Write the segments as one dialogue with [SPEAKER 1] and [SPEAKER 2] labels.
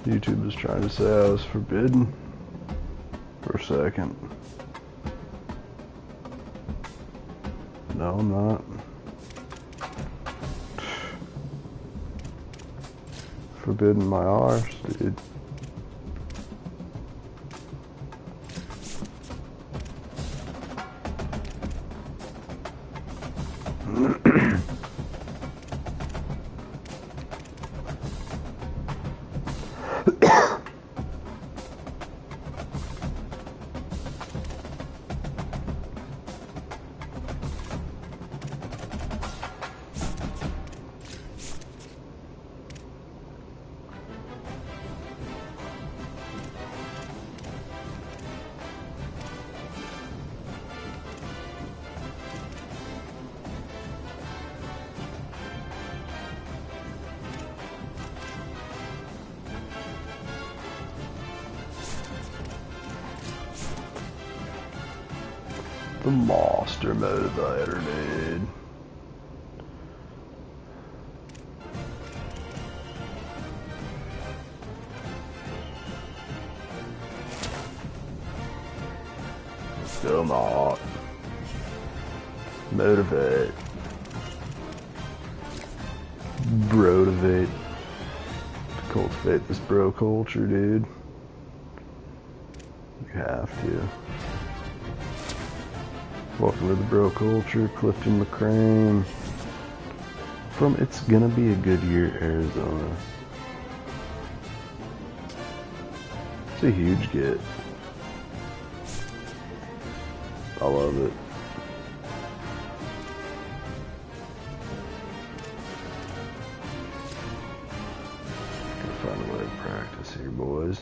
[SPEAKER 1] YouTube was trying to say I was forbidden for a second. No, I'm not. Forbidden my arse, dude. The monster motivator, dude. Come on. Motivate. Brotivate. Cultivate this bro culture, dude. You have to. Welcome to the bro culture, Clifton McCrane. From It's Gonna Be a Good Year, Arizona. It's a huge get. I love it. Gotta find a way to practice here, boys.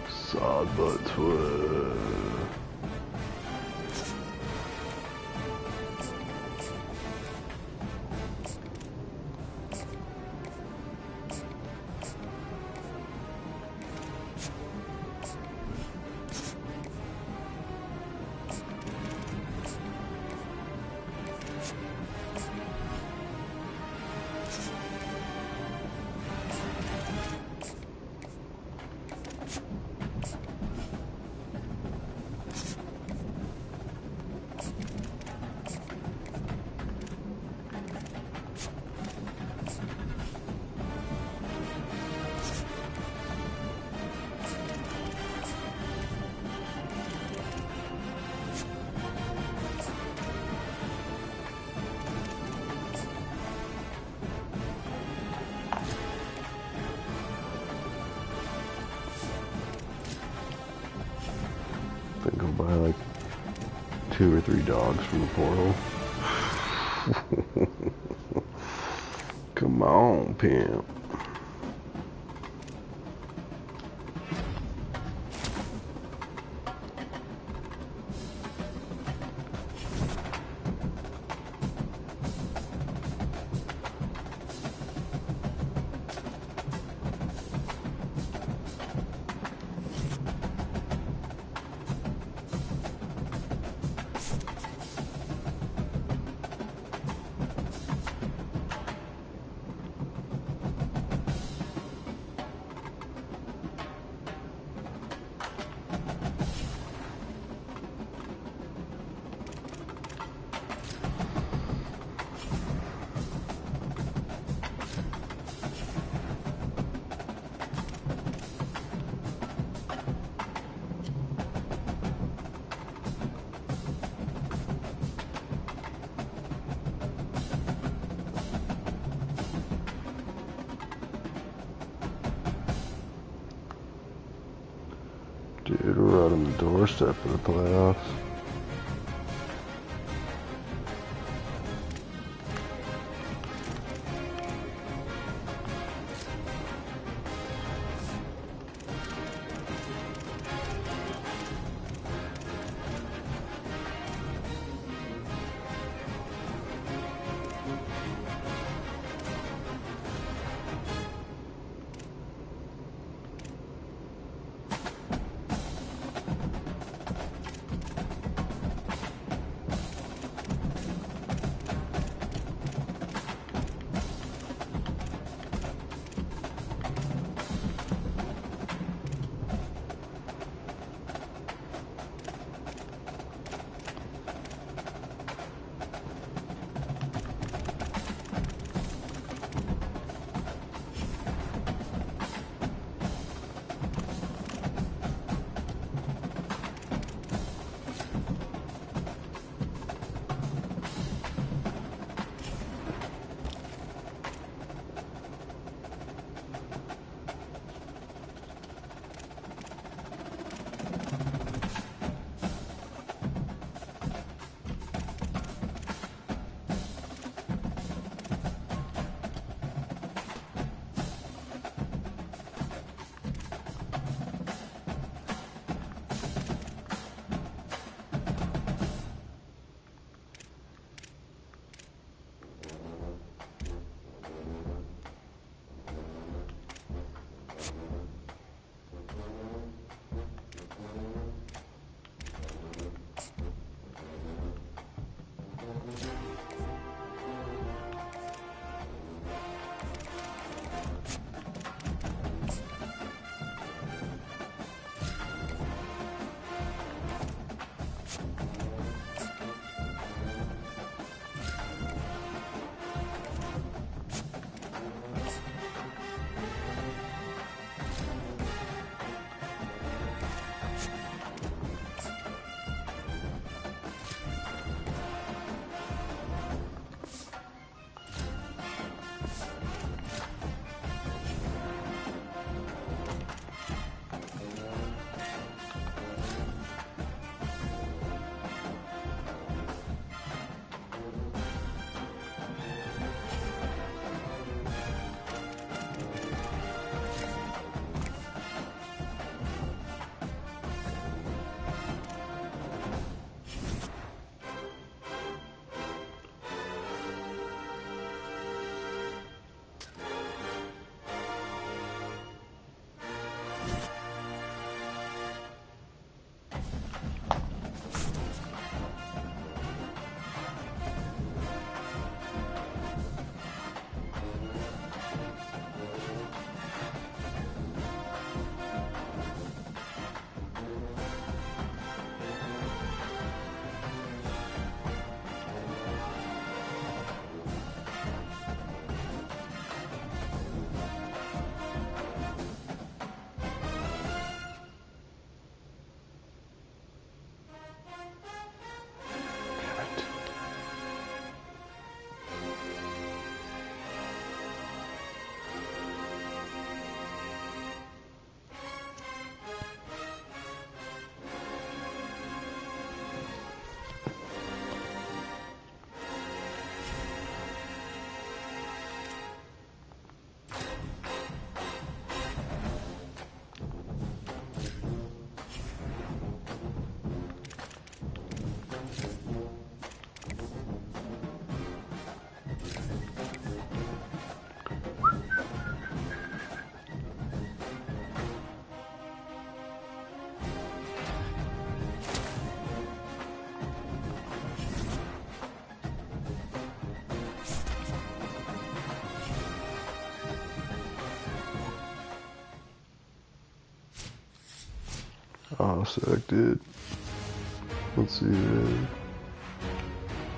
[SPEAKER 1] Sod butt twirl. 2 or 3 dogs from the portal. Come on, pimp. Dude, we're right on the doorstep of the playoffs. Oh, sick, dude. Let's see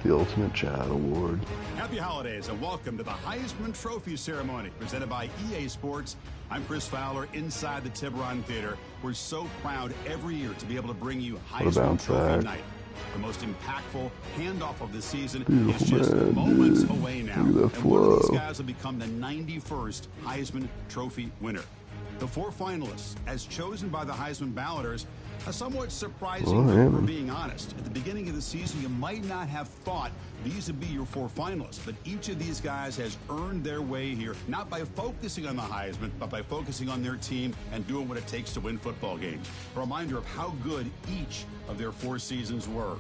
[SPEAKER 1] the Ultimate Chat Award.
[SPEAKER 2] Happy holidays and welcome to the Heisman Trophy Ceremony presented by EA Sports. I'm Chris Fowler inside the Tiburon Theater. We're so proud every year to be able to bring you Heisman Trophy night. The most impactful handoff of the season is just moments away now. And one of these guys will become the 91st Heisman Trophy winner. The 4 finalists, as chosen by the Heisman balloters, are somewhat surprising, for being honest. At the beginning of the season, you might not have thought these would be your 4 finalists, but each of these guys has earned their way here, not by focusing on the Heisman, but by focusing on their team and doing what it takes to win football games. A reminder of how good each of their 4 seasons were.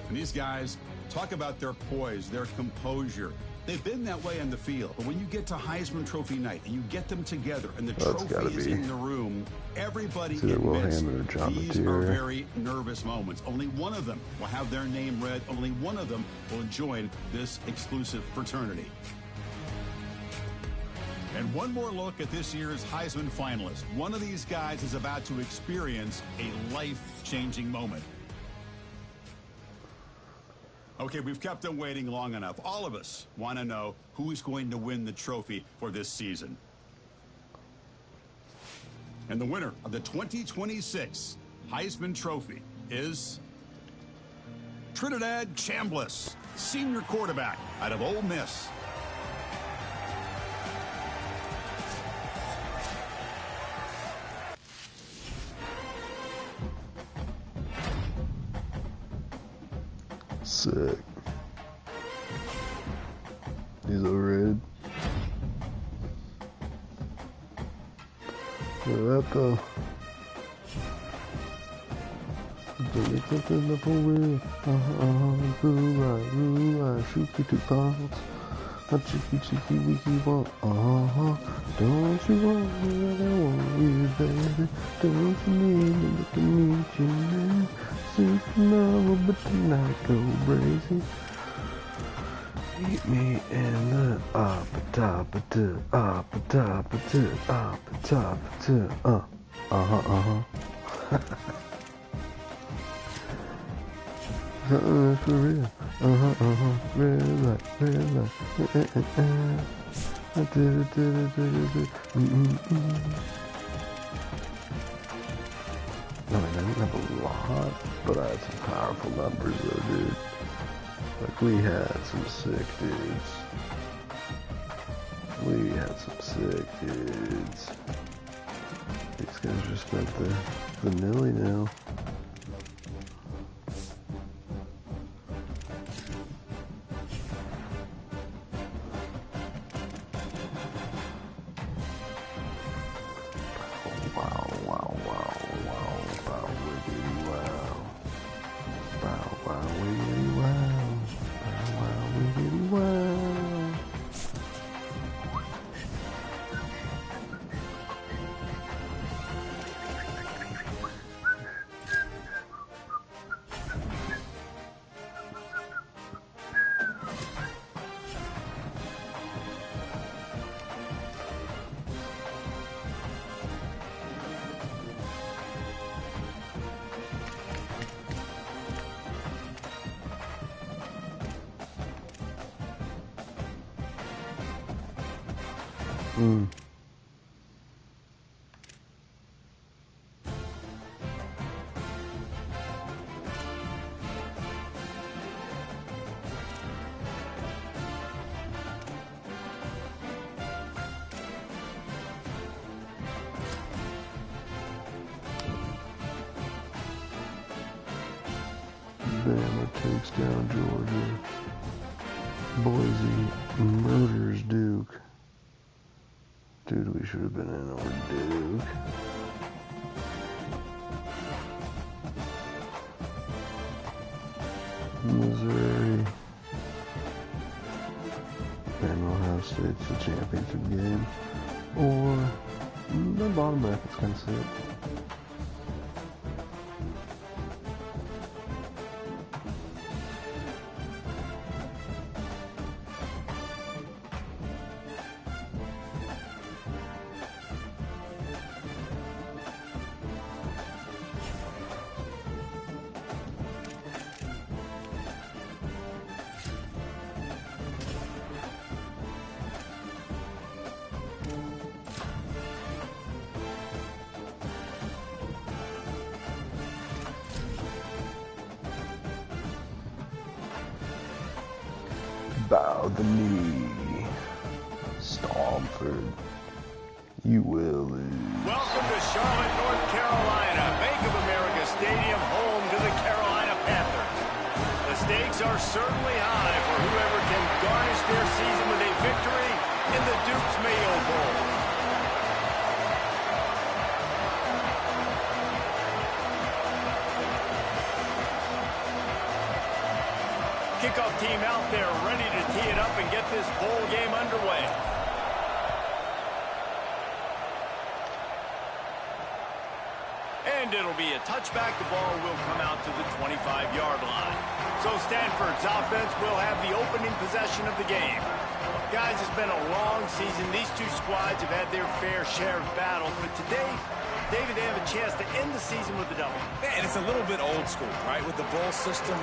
[SPEAKER 2] And these guys talk about their poise, their composure. They've been that way on the field, but when you get to Heisman Trophy night and you get them together and the trophy is in the room, everybody admits these are very nervous moments. Only one of them will have their name read. Only one of them will join this exclusive fraternity. And one more look at this year's Heisman finalists. One of these guys is about to experience a life-changing moment. Okay, we've kept them waiting long enough. All of us want to know who is going to win the trophy for this season. And the winner of the 2026 Heisman Trophy is Trinidad Chambliss, senior quarterback out of Ole Miss.
[SPEAKER 1] Sick. He's overrated. Look at that though. Shoot you 2 pounds. A cheeky weeky want. Don't you want me like I want you, baby? Don't you need me to meet you now? Supernova, but tonight go crazy. Meet me in the upper top of the upper top of the upper top of the for real. Red light, red light. I did it. I mean, I didn't have a lot, but I had some powerful numbers though, dude. Like, we had some sick dudes. These guys just spent the milli now. Bama takes down Georgia. Boise murders Duke. Dude, we should have been in over Duke. Missouri. And Ohio State's the championship game. Or the bottom bracket's kind of sick. bow the knee. Stomford, you will lose.
[SPEAKER 3] Welcome to Charlotte, North Carolina. Bank of America Stadium, home to the Carolina Panthers. The stakes are certainly high for whoever can garnish their season with a victory in the Duke's Mayo Bowl. Kickoff team out there ready to tee it up and get this bowl game underway. And it'll be a touchback. The ball will come out to the 25-yard line. So Stanford's offense will have the opening possession of the game. Guys, it's been a long season. These two squads have had their fair share of battles, but today, David, they have a chance to end the season with a W.
[SPEAKER 4] And it's a little bit old school, right? With the bowl system,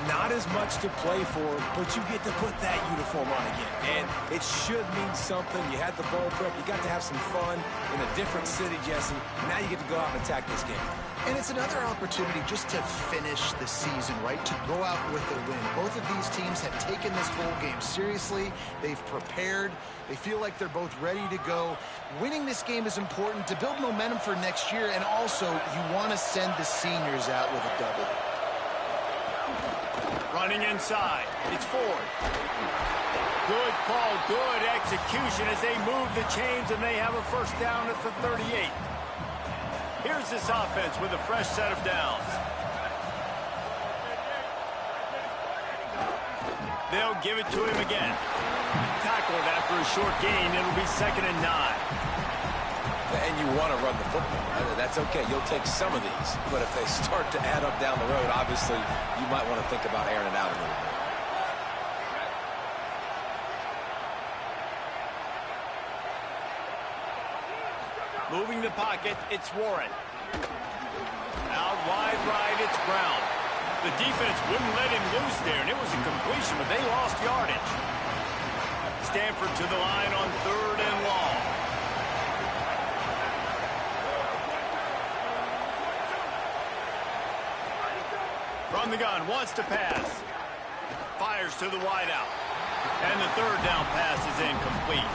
[SPEAKER 4] not as much to play for, but you get to put that uniform on again. And it should mean something. You had the bowl prep. You got to have some fun in a different city, Jesse. Now you get to go out and attack this game.
[SPEAKER 5] And it's another opportunity just to finish the season, right? To go out with a win. Both of these teams have taken this bowl game seriously. They've prepared. They feel like they're both ready to go. Winning this game is important to build momentum for next year, and also you want to send the seniors out with a W.
[SPEAKER 3] Running inside. It's Ford. Good call, good execution as they move the chains, and they have a first down at the 38. Here's this offense with a fresh set of downs. They'll give it to him again. Tackled after a short gain. It'll be 2nd and 9.
[SPEAKER 4] And you want to run the football. That's okay. You'll take some of these. But if they start to add up down the road, obviously, you might want to think about airing it out a little bit.
[SPEAKER 3] Moving the pocket, it's Warren. Out wide right, it's Brown. The defense wouldn't let him loose there, and it was a completion, but they lost yardage. Stanford to the line on 3rd and long. From the gun, wants to pass. Fires to the wideout. And the 3rd down pass is incomplete.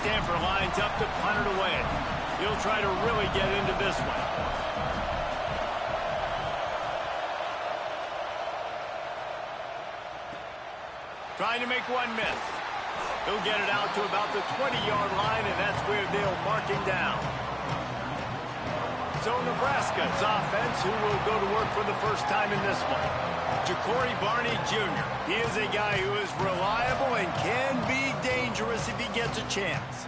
[SPEAKER 3] Stanford lines up to punt it away. He'll try to really get into this one. Trying to make one miss. He'll get it out to about the 20-yard line, and that's where they'll mark him down. So Nebraska's offense, who will go to work for the first time in this one. Ja'Cory Barney Jr. He is a guy who is reliable and can be dangerous if he gets a chance.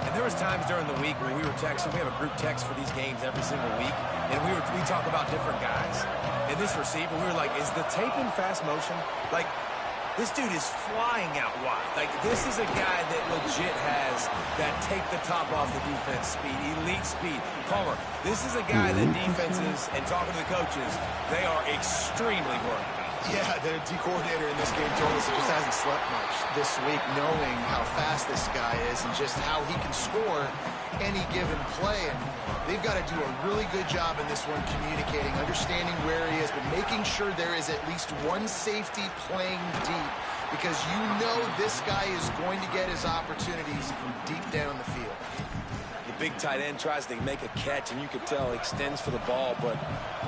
[SPEAKER 4] And there was times during the week when we were texting. We have a group text for these games every single week, and we talk about different guys. And this receiver, we were like, is the tape in fast motion? Like, this dude is flying out wide. Like, this is a guy that legit has that take the top off the defense speed, elite speed. Palmer, this is a guy that defenses, and talking to the coaches, they are extremely worried about.
[SPEAKER 5] Yeah, the D coordinator in this game told us he just hasn't slept much this week, knowing how fast this guy is and just how he can score any given play. And they've got to do a really good job in this one communicating, understanding where he is, but making sure there is at least one safety playing deep, because you know this guy is going to get his opportunities from deep down the field.
[SPEAKER 4] The big tight end tries to make a catch, and you could tell he extends for the ball, but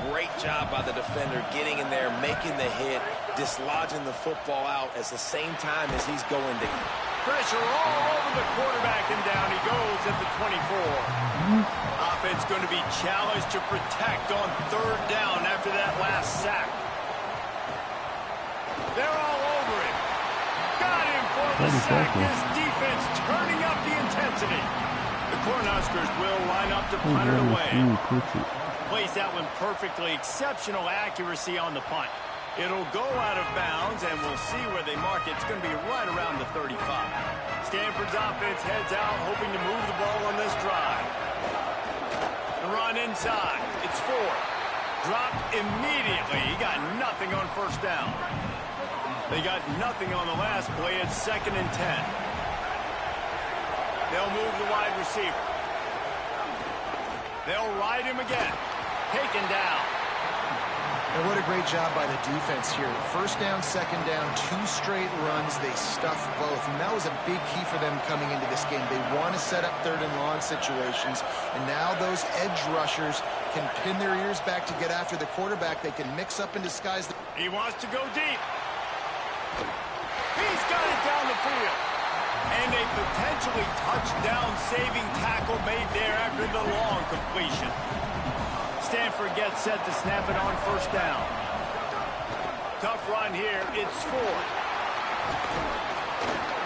[SPEAKER 4] great job by the defender getting in there, making the hit, dislodging the football out at the same time as he's going to.
[SPEAKER 3] Pressure all over the quarterback, and down he goes at the 24. Offense going to be challenged to protect on 3rd down after that last sack. They're all over him. Got him for the sack. This defense turning up the intensity. The Cornhuskers will line up to punt it away. Plays that one perfectly. Exceptional accuracy on the punt. It'll go out of bounds, and we'll see where they mark it. It's going to be right around the 35. Stanford's offense heads out, hoping to move the ball on this drive. The run inside. It's Ford. Dropped immediately. He got nothing on 1st down. They got nothing on the last play. It's 2nd and 10. They'll move the wide receiver. They'll ride him again. Taken down.
[SPEAKER 5] And what a great job by the defense here. First down, second down, 2 straight runs. They stuffed both. And that was a big key for them coming into this game. They want to set up third and long situations. And now those edge rushers can pin their ears back to get after the quarterback. They can mix up and disguise.
[SPEAKER 3] He wants to go deep. He's got it down the field. And a potentially touchdown-saving tackle made there after the long completion. Stanford gets set to snap it on first down. Tough run here. It's Ford.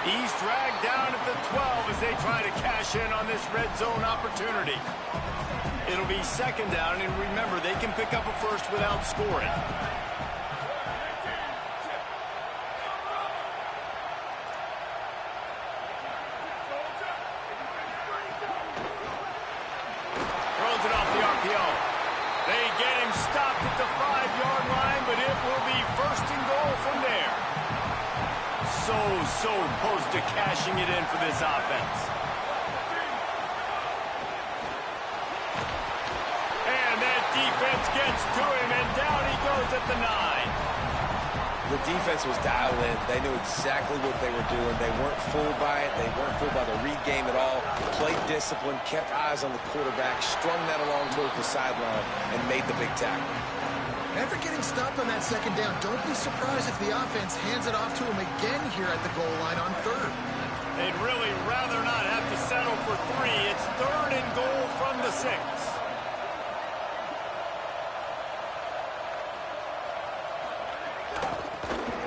[SPEAKER 3] He's dragged down at the 12 as they try to cash in on this red zone opportunity. It'll be second down, and remember, they can pick up a first without scoring. Throws it off the RPO. They get him stopped at the 5-yard line, but it will be first and goal from there. So close to cashing it in for this offense. And that defense gets to him, and down he goes at the 9.
[SPEAKER 4] The defense was dialed in. They knew exactly what they were doing. They weren't fooled by it. They weren't fooled by the read game at all. Played discipline, kept eyes on the quarterback, strung that along towards the sideline, and made the big tackle.
[SPEAKER 5] After getting stopped on that second down, don't be surprised if the offense hands it off to him again here at the goal line on third.
[SPEAKER 3] They'd really rather not have to settle for 3. It's third and goal from the 6.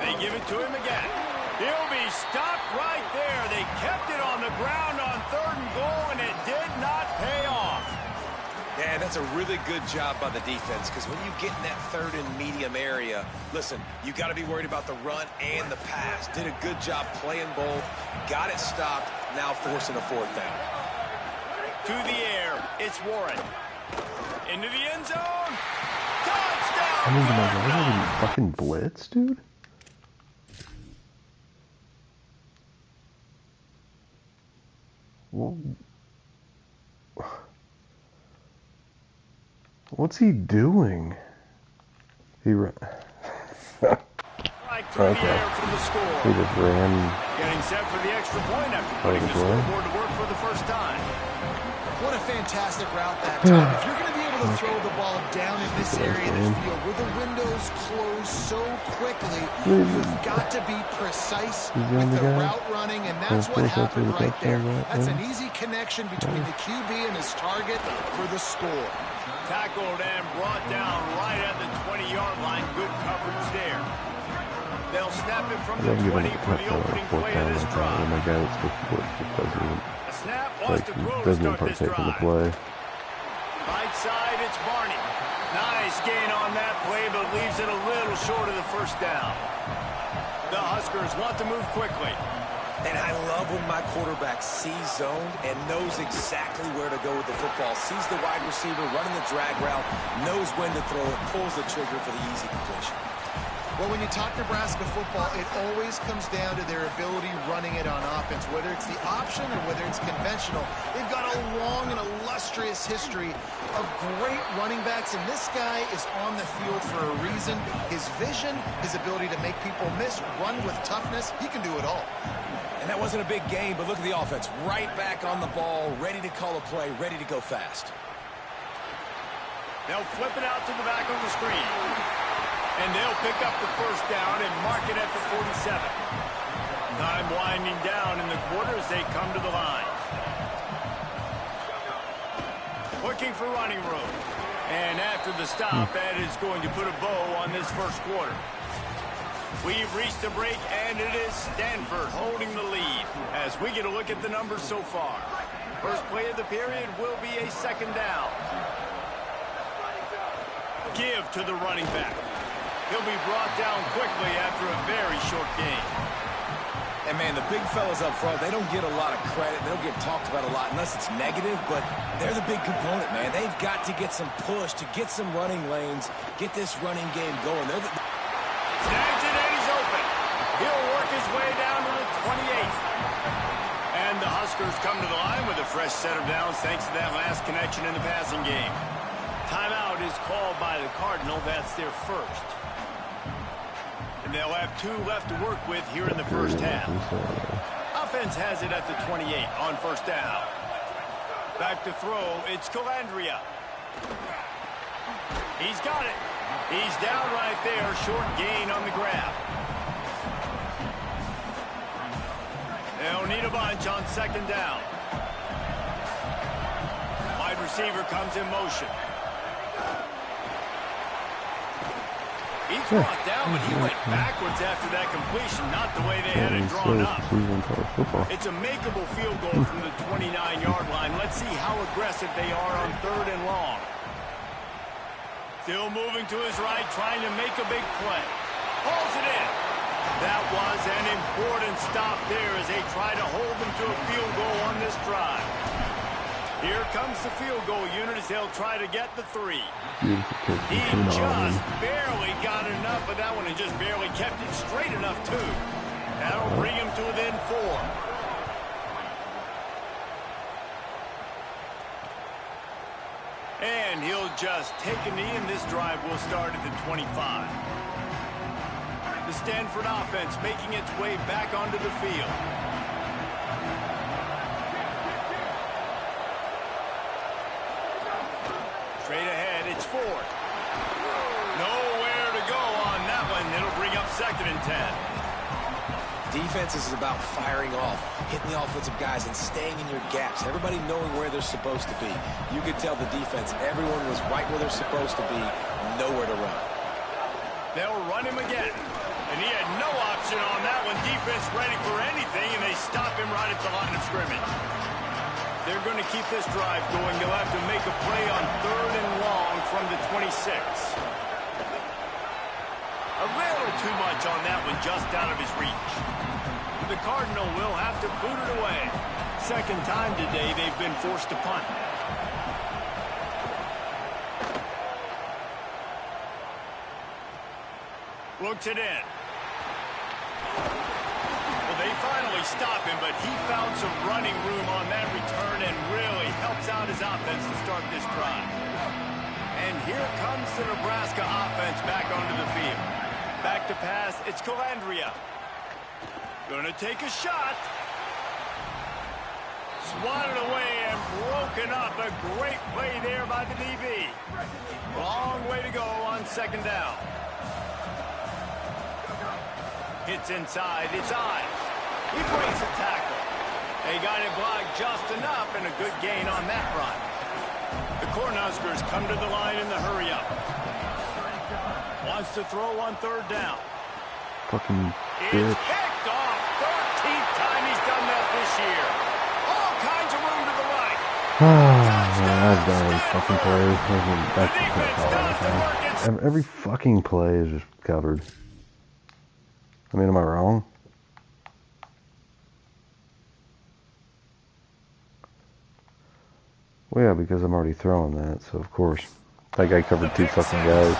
[SPEAKER 3] They give it to him again. He'll be stopped right there. They kept it on the ground on third and goal, and it did not pay off.
[SPEAKER 4] Yeah, that's a really good job by the defense, because when you get in that third and medium area, listen, you got to be worried about the run and the pass. Did a good job playing both, got it stopped, now forcing a fourth down.
[SPEAKER 3] To the air, it's Warren. Into the end zone. Touchdown!
[SPEAKER 1] I mean, am I running fucking blitz, dude? Well, what's he doing? He ran.
[SPEAKER 3] Right through the air for the score.
[SPEAKER 1] He just ran.
[SPEAKER 3] Getting set for the extra point after putting the scoreboard to work for the first time.
[SPEAKER 5] What a fantastic route that time. If you're going to be able to throw the ball down in this area of the field where the windows close so quickly, you've got to be precise with the route running, and that's what happened right there. That's an easy connection between the QB and his target for the score.
[SPEAKER 3] Tackled and brought down right at the 20-yard line. Good coverage there. They'll snap it from the 20 for the opening play of this drive.
[SPEAKER 1] Oh my God, it's
[SPEAKER 3] A snap wants to throw to start this drive. Right side, it's Barney. Nice gain on that play, but leaves it a little short of the first down. The Huskers want to move quickly.
[SPEAKER 4] And I love when my quarterback sees zone and knows exactly where to go with the football. Sees the wide receiver running the drag route, knows when to throw it, pulls the trigger for the easy completion.
[SPEAKER 5] Well, when you talk Nebraska football, it always comes down to their ability running it on offense, whether it's the option or whether it's conventional. They've got a long and illustrious history of great running backs, and this guy is on the field for a reason. His vision, his ability to make people miss, run with toughness, he can do it all.
[SPEAKER 4] And that wasn't a big game, but look at the offense. Right back on the ball, ready to call a play, ready to go fast.
[SPEAKER 3] They'll flip it out to the back of the screen. And they'll pick up the first down and mark it at the 47. Time winding down in the quarter as they come to the line. Looking for running room. And after the stop, that is going to put a bow on this first quarter. We've reached the break, and it is Stanford holding the lead as we get a look at the numbers so far. First play of the period will be a second down. Give to the running back. He'll be brought down quickly after a very short game.
[SPEAKER 4] And, man, the big fellas up front, they don't get a lot of credit. They don't get talked about a lot unless it's negative, but they're the big component, man. They've got to get some push, to get some running lanes, get this running game going.
[SPEAKER 3] Snags it, and he's open. He'll work his way down to the 28th. And the Huskers come to the line with a fresh set of downs thanks to that last connection in the passing game. Timeout timeout is called by the Cardinal. That's their first. And they'll have 2 left to work with here in the first half. Offense has it at the 28 on first down. Back to throw. It's Calandria. He's got it. He's down right there. Short gain on the grab. They'll need a bunch on second down. Wide receiver comes in motion. He's brought down, but he went backwards after that completion, not the way they had it drawn up. It's a makeable field goal from the 29-yard line. Let's see how aggressive they are on third and long. Still moving to his right, trying to make a big play. Pulls it in. That was an important stop there as they try to hold them to a field goal on this drive. Here comes the field goal unit as they'll try to get the 3. He just barely got enough of that one and just barely kept it straight enough, too. That'll bring him to within 4. And he'll just take a knee, and this drive will start at the 25. The Stanford offense making its way back onto the field. Straight ahead, it's Ford. Nowhere to go on that one. It'll bring up second and 10.
[SPEAKER 4] Defense is about firing off, hitting the offensive guys, and staying in your gaps. Everybody knowing where they're supposed to be. You could tell the defense, everyone was right where they're supposed to be, nowhere to run.
[SPEAKER 3] They'll run him again. And he had no option on that one. Defense ready for anything, and they stop him right at the line of scrimmage. They're going to keep this drive going. They'll have to make a play on third and long from the 26. A little too much on that one, just out of his reach. The Cardinal will have to boot it away. Second time today they've been forced to punt. Looks it in. Well, they finally stop him, but he found some running room on that return and really helps out his offense to start this drive. And here comes the Nebraska offense back onto the field. Back to pass, it's Calandria. Gonna take a shot. Swatted away and broken up. A great play there by the DB. Long way to go on second down. Hits inside, it's Ives. He breaks a tackle. They got it blocked just enough and a good gain on that run. The Cornhuskers come to the line in the hurry-up. Wants to throw on third down.
[SPEAKER 1] Fucking
[SPEAKER 3] It's picked off. 13th time he's done that this year. All kinds of room to the right.
[SPEAKER 1] I've done every fucking play. Every fucking play is just covered. I mean, am I wrong? Well, yeah, because I'm already throwing that, so of course. That guy covered 2 fucking guys.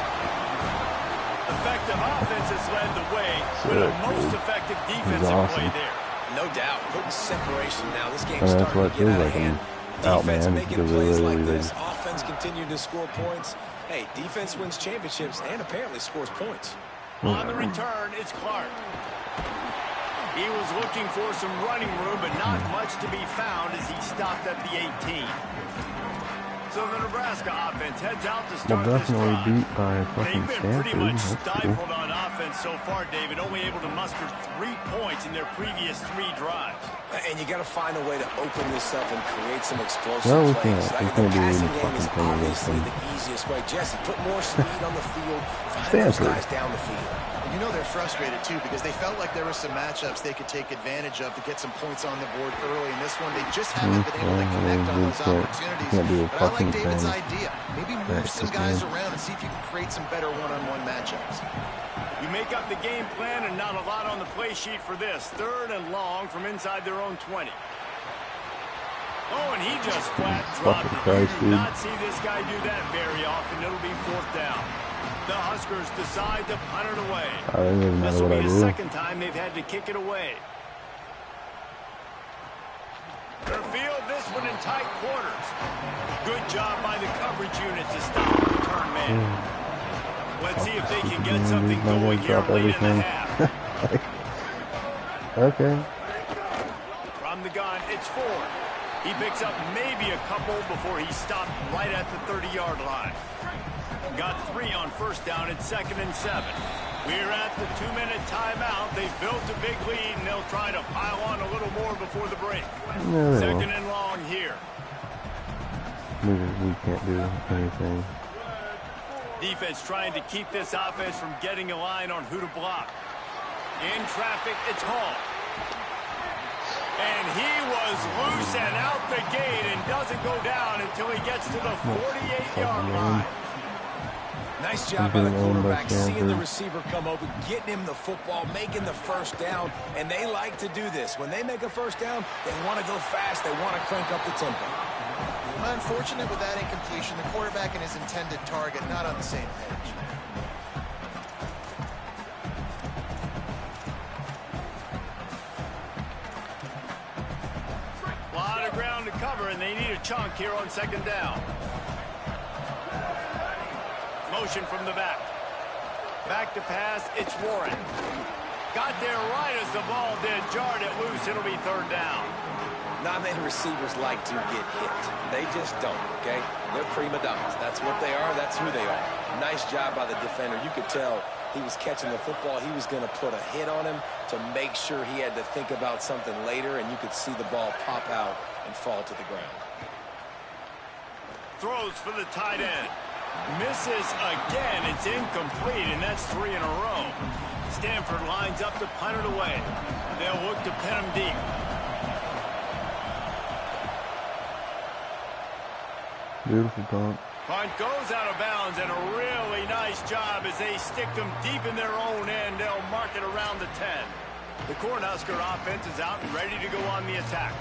[SPEAKER 3] Effective offense has led the way with a most effective defensive play there.
[SPEAKER 4] No doubt. Putting separation now. This game's
[SPEAKER 1] That's
[SPEAKER 4] starting
[SPEAKER 1] what
[SPEAKER 4] to get out of
[SPEAKER 1] it feels
[SPEAKER 4] hand.
[SPEAKER 1] like.
[SPEAKER 4] Defense
[SPEAKER 1] Outman,
[SPEAKER 4] making
[SPEAKER 1] because
[SPEAKER 4] plays like
[SPEAKER 1] really
[SPEAKER 4] this. Offense continue to score points. Hey, defense wins championships and apparently scores points.
[SPEAKER 3] On the return, it's Clark. He was looking for some running room, but not much to be found as he stopped at the 18. So the Nebraska offense heads out to start this drive.
[SPEAKER 1] Beat by fucking
[SPEAKER 3] They've been pretty much
[SPEAKER 1] Stanford.
[SPEAKER 3] stifled on offense so far, David. Only able to muster 3 points in their previous 3 drives.
[SPEAKER 4] And you got to find a way to open this up and create some explosive
[SPEAKER 1] No, we
[SPEAKER 4] plays.
[SPEAKER 1] can't.
[SPEAKER 4] The
[SPEAKER 1] We can't do
[SPEAKER 4] passing
[SPEAKER 1] any
[SPEAKER 4] game is
[SPEAKER 1] fucking thing against
[SPEAKER 4] obviously
[SPEAKER 1] them.
[SPEAKER 4] the easiest way. Jesse, put more speed on the field. Find those
[SPEAKER 1] Stanford.
[SPEAKER 4] guys down the field.
[SPEAKER 5] You know they're frustrated, too, because they felt like there were some matchups they could take advantage of to get some points on the board early. In this one, they just haven't been able to connect on those opportunities.
[SPEAKER 1] Can't do a
[SPEAKER 5] But I like
[SPEAKER 1] fucking
[SPEAKER 5] David's
[SPEAKER 1] thing.
[SPEAKER 5] idea. Maybe move some guys around and see if you can create some better one-on-one matchups.
[SPEAKER 3] You make up the game plan and not a lot on the play sheet for this. Third and long from inside their own 20. Oh, and he just flat dropped it. You do not see this guy do that very often. It'll be fourth down. The Huskers decide to punt it away. This will be the second time they've had to kick it away. They'll field this one in tight quarters. Good job by the coverage unit to stop the return. return man. Let's see if they can get something going here late in the half.
[SPEAKER 1] Okay.
[SPEAKER 3] From the gun, it's Ford. He picks up maybe a couple before he stopped right at the 30-yard line. Got 3 on first down at 2nd and 7. We're at the 2-minute timeout. They've built a big lead, and they'll try to pile on a little more before the break.
[SPEAKER 1] No,
[SPEAKER 3] 2nd and long here.
[SPEAKER 1] We can't do anything.
[SPEAKER 3] Defense trying to keep this offense from getting a line on who to block. In traffic, it's Hall. And he was loose and out the gate and doesn't go down until he gets to the 48-yard line.
[SPEAKER 4] Nice job by the quarterback, seeing the receiver come open, getting him the football, making the first down, and they like to do this. When they make a first down, they want to go fast. They want to crank up the tempo.
[SPEAKER 5] Unfortunate with that incompletion, the quarterback and his intended target not on the same page.
[SPEAKER 3] A lot of ground to cover, and they need a chunk here on 2nd down. Motion from the back. Back to pass, it's Warren. Got there right as the ball did. Jarred it loose, it'll be 3rd down.
[SPEAKER 4] Not many receivers like to get hit. They just don't, okay? They're prima donnas. That's what they are. That's who they are. Nice job by the defender. You could tell he was catching the football. He was going to put a hit on him to make sure he had to think about something later, and you could see the ball pop out and fall to the ground.
[SPEAKER 3] Throws for the tight end. Misses again. It's incomplete, and that's 3 in a row. Stanford lines up to punt it away. They'll look to pin him deep.
[SPEAKER 1] Beautiful punt.
[SPEAKER 3] Punt goes out of bounds, and a really nice job as they stick them deep in their own end. They'll mark it around the 10. The Cornhusker offense is out and ready to go on the attack.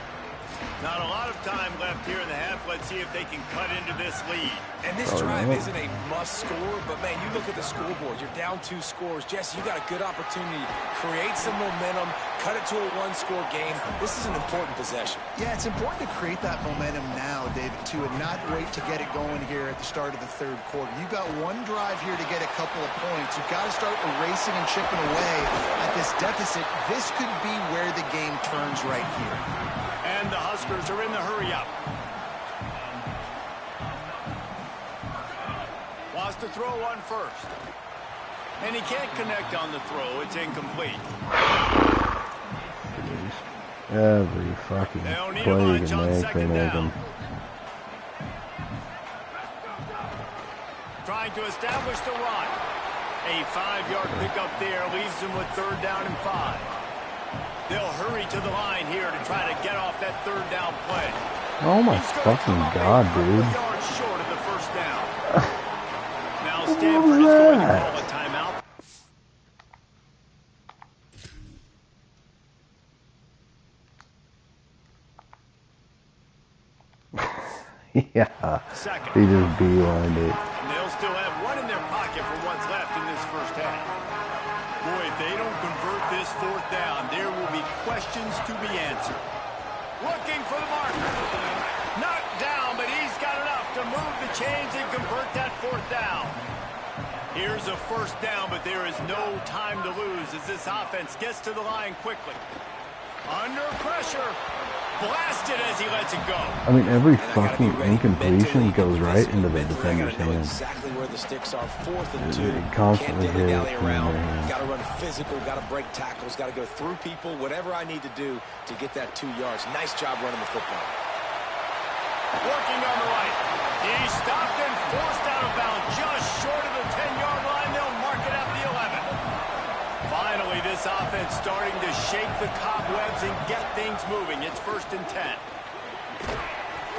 [SPEAKER 3] Not a lot of time left here in the half. Let's see if they can cut into this lead.
[SPEAKER 4] And this drive isn't a must score, but, man, you look at the scoreboard. You're down 2 scores. Jesse, you got a good opportunity to create some momentum, cut it to a 1-score game. This is an important possession.
[SPEAKER 5] Yeah, it's important to create that momentum now, David, too, and not wait to get it going here at the start of the 3rd quarter. You've got 1 drive here to get a couple of points. You've got to start erasing and chipping away at this deficit. This could be where the game turns right here.
[SPEAKER 3] And the Huskers are in the hurry-up. Wants to throw on first. And he can't connect on the throw. It's incomplete.
[SPEAKER 1] Every fucking play you can make, they make them.
[SPEAKER 3] Trying to establish the run. A 5-yard pickup there leaves them with 3rd down and 5. They'll hurry to the line here to try to get off that 3rd down play.
[SPEAKER 1] Oh my fucking God, dude.
[SPEAKER 3] Yards short of the 1st down. Now Stanford is going to call a timeout.
[SPEAKER 1] Yeah, he just beelined it.
[SPEAKER 3] And they'll still have 1 in their pocket for what's left in this 1st half. Boy, if they don't convert this 4th down, there will be questions to be answered. Looking for the marker. Knocked down, but he's got enough to move the chains and convert that 4th down. Here's a 1st down, but there is no time to lose as this offense gets to the line quickly. Under pressure. Blasted as he lets it go.
[SPEAKER 1] I mean, every fucking incompletion goes right into the defender's hands.
[SPEAKER 4] Exactly where the sticks are. 4th and 2.
[SPEAKER 1] It constantly
[SPEAKER 4] Can't dilly-dally
[SPEAKER 1] hits
[SPEAKER 4] around.
[SPEAKER 1] in their hands.
[SPEAKER 4] Got to run physical. Got to break tackles. Got to go through people. Whatever I need to do to get that 2 yards. Nice job running the football.
[SPEAKER 3] Working on the right. He stopped and forced out of bounds just short of the 10-yard line. They'll mark it at the 11. Finally, this offense starting to shake the cobwebs and get things moving. It's 1st and 10.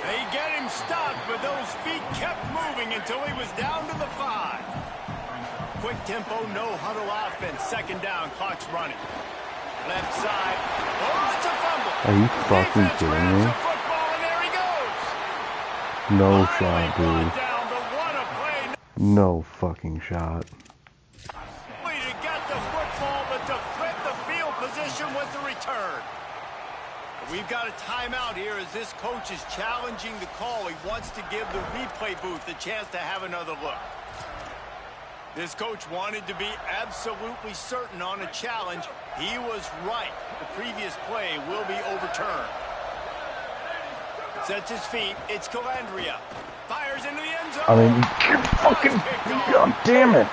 [SPEAKER 3] They get him stopped, but those feet kept moving until he was down to the 5. Quick tempo, no huddle offense. 2nd down, clock's running. Left side. Oh, it's a fumble.
[SPEAKER 1] Are you fucking kidding me? No shot, dude. No fucking shot.
[SPEAKER 3] To get the football, but to flip the field position with the return. We've got a timeout here as this coach is challenging the call. He wants to give the replay booth the chance to have another look. This coach wanted to be absolutely certain on a challenge. He was right. The previous play will be overturned. Sets his feet. It's Calandria. Fires into the end zone.
[SPEAKER 1] I mean, fucking, god damn it.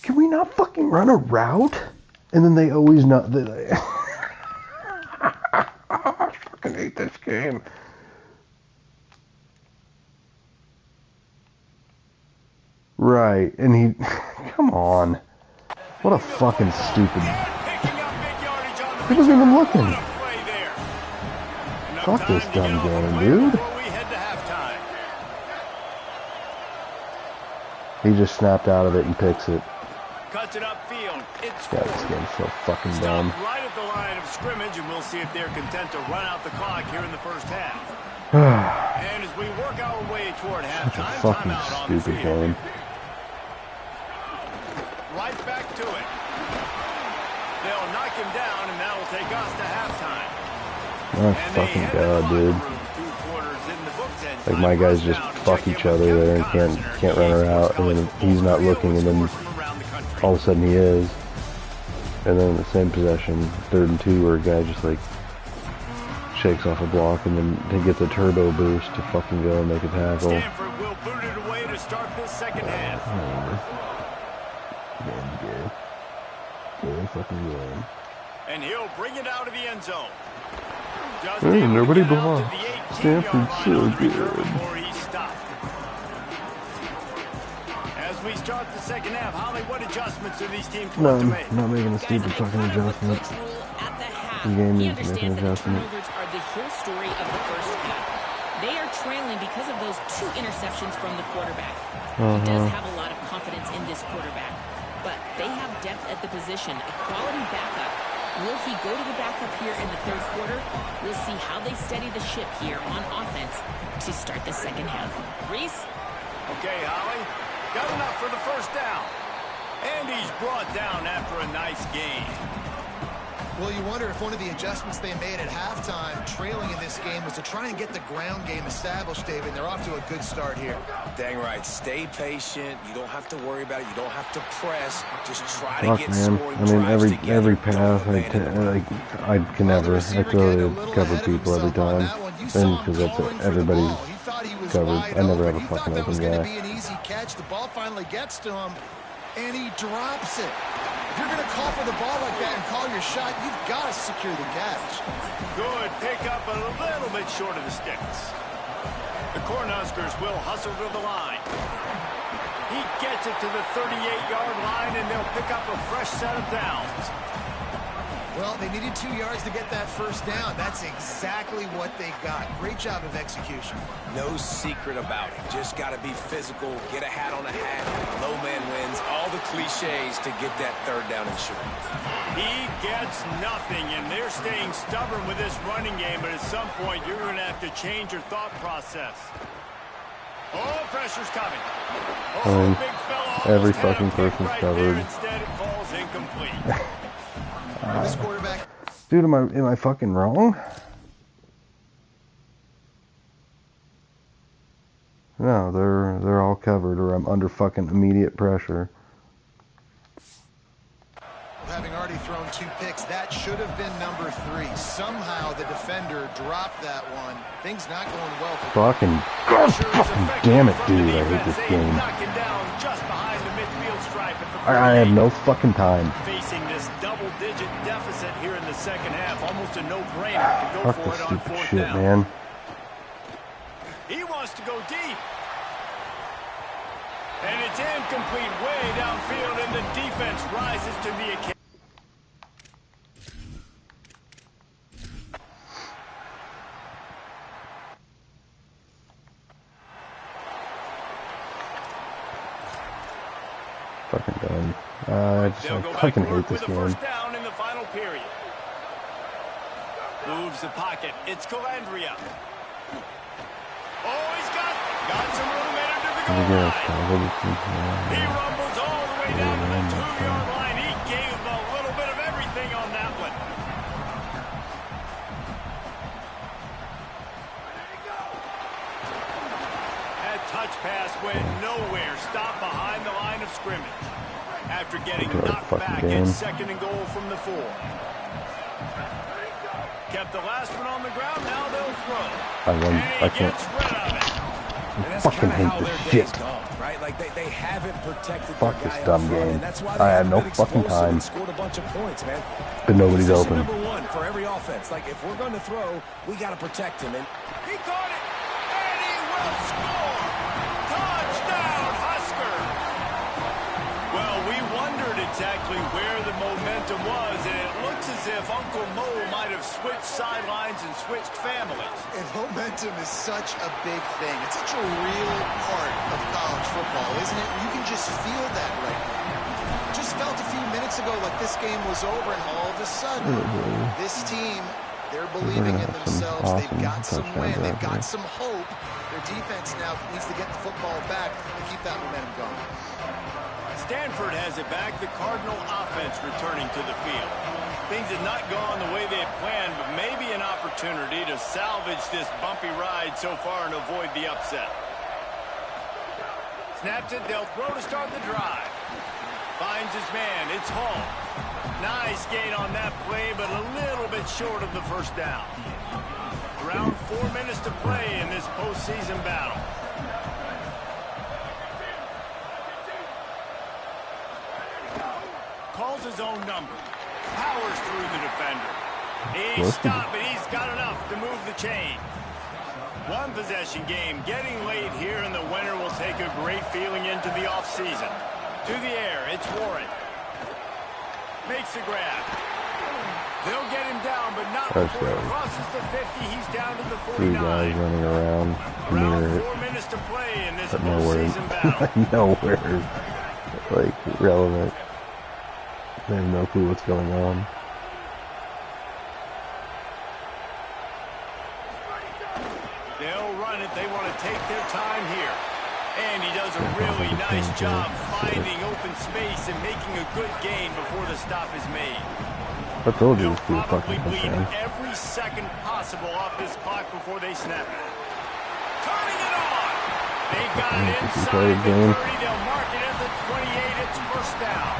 [SPEAKER 1] Can we not fucking run a route? And then they always not. I fucking hate this game. Right, and he, come on. What a fucking stupid. He wasn't even looking. Fuck this dumb game, dude. He just snapped out of it and picks it.
[SPEAKER 3] Cuts it upfield. It's
[SPEAKER 1] God, this game's so fucking dumb.
[SPEAKER 3] Right at the line of scrimmage, and we'll see if they're content to run out the clock here in the first half. And as we work our way toward halftime,
[SPEAKER 1] fucking
[SPEAKER 3] timeout on the
[SPEAKER 1] stupid
[SPEAKER 3] field.
[SPEAKER 1] game.
[SPEAKER 3] Right back to it. They'll knock him down, and that will take us to halftime.
[SPEAKER 1] Oh fucking god, dude. Like my guys just fuck each other there and can't run her out, and then he's not looking, and then all of a sudden he is. And then in the same possession, 3rd and 2, where a guy just like shakes off a block and then he gets a turbo boost to fucking go and make a tackle.
[SPEAKER 3] Stanford will boot it away to start this second half.
[SPEAKER 1] Game fucking game.
[SPEAKER 3] And he'll bring it out of the end zone.
[SPEAKER 1] Nobody belongs. Stanford's so good.
[SPEAKER 3] As we start the second half, Holly, what adjustments do these teams want to make?
[SPEAKER 1] Not making a stupid fucking adjustment. The game needs to make an adjustment.
[SPEAKER 6] Turnovers are the whole story of the first half. They are trailing because of those 2 interceptions from the quarterback. He does have a lot of confidence in this quarterback, but they have depth at the position, a quality backup. Will he go to the backup here in the 3rd quarter? We'll see how they steady the ship here on offense to start the second half. Reese?
[SPEAKER 3] Okay, Holly. Got enough for the first down. And he's brought down after a nice gain.
[SPEAKER 5] Well, you wonder if one of the adjustments they made at halftime, trailing in this game, was to try and get the ground game established, David. They're off to a good start here.
[SPEAKER 4] Dang right. Stay patient. You don't have to worry about it. You don't have to press. Just try to get scoring
[SPEAKER 1] I mean,
[SPEAKER 4] drives together.
[SPEAKER 1] every pass, I can never, I totally cover people every time. And because that's what everybody's covered. I never have a fucking open guy.
[SPEAKER 5] Be an easy catch. The ball finally gets to him, and he drops it. If you're going to call for the ball like that and call your shot, you've got to secure the catch.
[SPEAKER 3] Good pick up a little bit short of the sticks. The Cornhuskers will hustle to the line. He gets it to the 38-yard line, and they'll pick up a fresh set of downs.
[SPEAKER 5] Well, they needed 2 yards to get that first down. That's exactly what they got. Great job of execution.
[SPEAKER 4] No secret about it. Just got to be physical, get a hat on a hat, low man wins, all the cliches to get that 3rd down and short.
[SPEAKER 3] He gets nothing, and they're staying stubborn with this running game, but at some point you're going to have to change your thought process. Oh, pressure's coming. Oh, big fella
[SPEAKER 1] every fucking person's covered.
[SPEAKER 3] Instead, it falls incomplete.
[SPEAKER 5] This quarterback.
[SPEAKER 1] Dude, am I fucking wrong? No, they're all covered, or I'm under fucking immediate pressure.
[SPEAKER 5] Having already thrown 2 picks, that should have been number 3. Somehow the defender dropped that one. Things not going well.
[SPEAKER 1] Fucking damn it, dude! I hate this game. I have no fucking time.
[SPEAKER 3] Facing this double-digit deficit here in the second half, almost a no-brainer to go for it on 4th down.
[SPEAKER 1] Man.
[SPEAKER 3] He wants to go deep. And it's incomplete way downfield, and the defense rises to the occasion.
[SPEAKER 1] Fucking done. I fucking hate this game.
[SPEAKER 3] First down in the final period. Moves the pocket. It's Calandria. Oh, he's got some room entered to the goal line. He rumbles all the way down to the 2-yard line. He gave a little bit of everything on that one. nowhere. Stop behind the line of scrimmage. After getting knocked back, it's 2nd and goal from the 4. Kept the last one on the ground. Now they'll throw.
[SPEAKER 1] I can't. I fucking hate this shit.
[SPEAKER 4] Right? Like they haven't protected
[SPEAKER 1] Fuck
[SPEAKER 4] their
[SPEAKER 1] this
[SPEAKER 4] guy
[SPEAKER 1] dumb
[SPEAKER 4] up front,
[SPEAKER 1] game.
[SPEAKER 4] and that's why
[SPEAKER 1] I had no fucking time.
[SPEAKER 4] Scored a bunch of points, man.
[SPEAKER 1] But nobody's
[SPEAKER 4] Position
[SPEAKER 1] open.
[SPEAKER 4] number 1 for every offense. Like if we're going to throw, we got to protect him. And
[SPEAKER 3] he caught it, and he will score. Touchdown, Husker. Well, we wondered exactly where the momentum was, and it looks as if Uncle Mo might have switched sidelines and switched families.
[SPEAKER 5] And momentum is such a big thing. It's such a real part of college football, isn't it? You can just feel that right now. Just felt a few minutes ago like this game was over, and all of a sudden, this team, they're believing in themselves. They've got some win. They've got some hope. Their defense now needs to get the football back and keep that momentum going.
[SPEAKER 3] Stanford has it back. The Cardinal offense returning to the field. Things have not gone the way they had planned, but maybe an opportunity to salvage this bumpy ride so far and avoid the upset. Snaps it. They'll throw to start the drive. Finds his man. It's Hall. Nice gain on that play, but a little bit short of the first down. Around 4 minutes to play in this postseason battle. Calls his own number. Powers through the defender. He's stopped, but he's got enough to move the chain. One possession game. Getting late here, and the winner will take a great feeling into the offseason. To the air, it's Warren. Makes the grab. They'll get him down, but not before he crosses the 50. He's down to the 49.
[SPEAKER 1] 3 guys running around near
[SPEAKER 3] 4 minutes to play in this
[SPEAKER 1] but
[SPEAKER 3] postseason battle.
[SPEAKER 1] nowhere like relevant. I have no clue what's going on.
[SPEAKER 3] They'll run it. They want to take their time here. And he does a really nice job finding open space and making a good gain before the stop is made.
[SPEAKER 1] I told you
[SPEAKER 3] They'll
[SPEAKER 1] it's too
[SPEAKER 3] probably
[SPEAKER 1] fucking
[SPEAKER 3] bleed
[SPEAKER 1] touchdown.
[SPEAKER 3] every second possible off this clock before they snap it. Turning it on. They've got it inside the 30. They'll mark it at the 28. It's first down.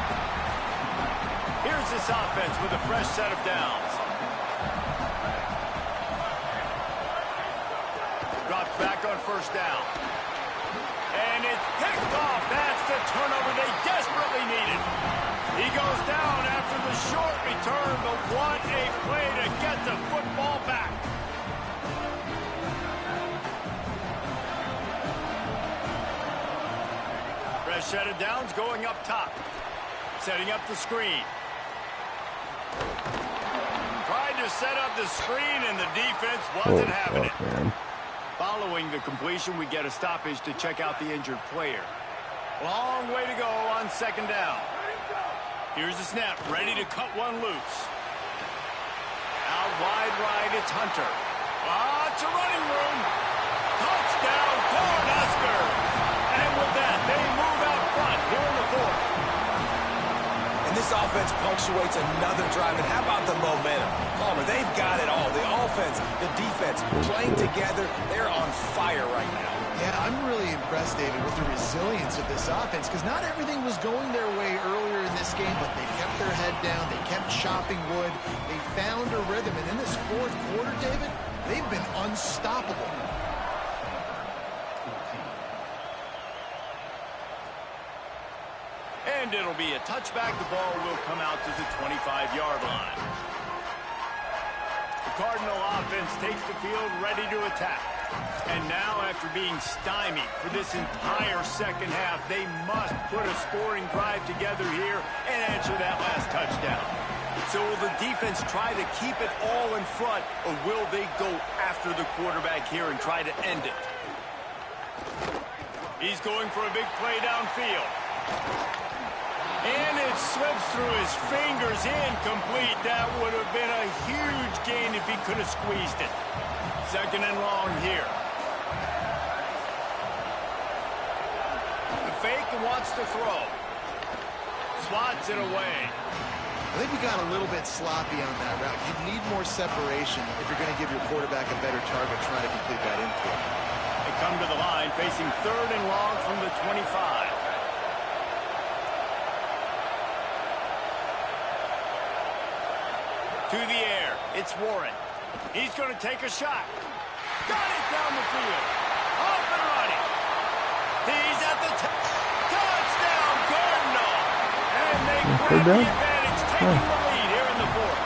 [SPEAKER 3] Here's this offense with a fresh set of downs. Drops back on first down. And it's picked off. That's the turnover they desperately needed. He goes down after the short return, but what a play to get the football back. Fresh set of downs going up top. Setting up the screen. Tried to set up the screen, and the defense wasn't having it.
[SPEAKER 1] Man.
[SPEAKER 3] Following the completion, we get a stoppage to check out the injured player. Long way to go on second down. Here's the snap, ready to cut one loose. Out wide right, it's Hunter. Lots of running room. Touchdown, Cornhuskers. And with that, they move out front here in the 4th.
[SPEAKER 4] And this offense punctuates another drive. And how about the momentum? Palmer, they've got it all. The offense, the defense, playing together. They're on fire right now.
[SPEAKER 5] Yeah, I'm really impressed, David, with the resilience of this offense, because not everything was going their way earlier in this game, but they kept their head down. They kept chopping wood. They found a rhythm. And in this 4th quarter, David, they've been unstoppable.
[SPEAKER 3] And it'll be a touchback. The ball will come out to the 25-yard line. The Cardinal offense takes the field, ready to attack. And now, after being stymied for this entire second half, they must put a scoring drive together here and answer that last touchdown. So will the defense try to keep it all in front, or will they go after the quarterback here and try to end it? He's going for a big play downfield. And it slips through his fingers, incomplete. That would have been a huge gain if he could have squeezed it. Second and long here. The fake wants to throw. Swats it away.
[SPEAKER 5] I think we got a little bit sloppy on that route. You need more separation if you're going to give your quarterback a better target trying to complete that infield.
[SPEAKER 3] The come to the line, facing 3rd and long from the 25. To the air, it's Warren. He's going to take a shot. Got it down the field. Off and running. He's at the touchdown, Cardinal. And they grab the advantage, taking the lead here in the 4th.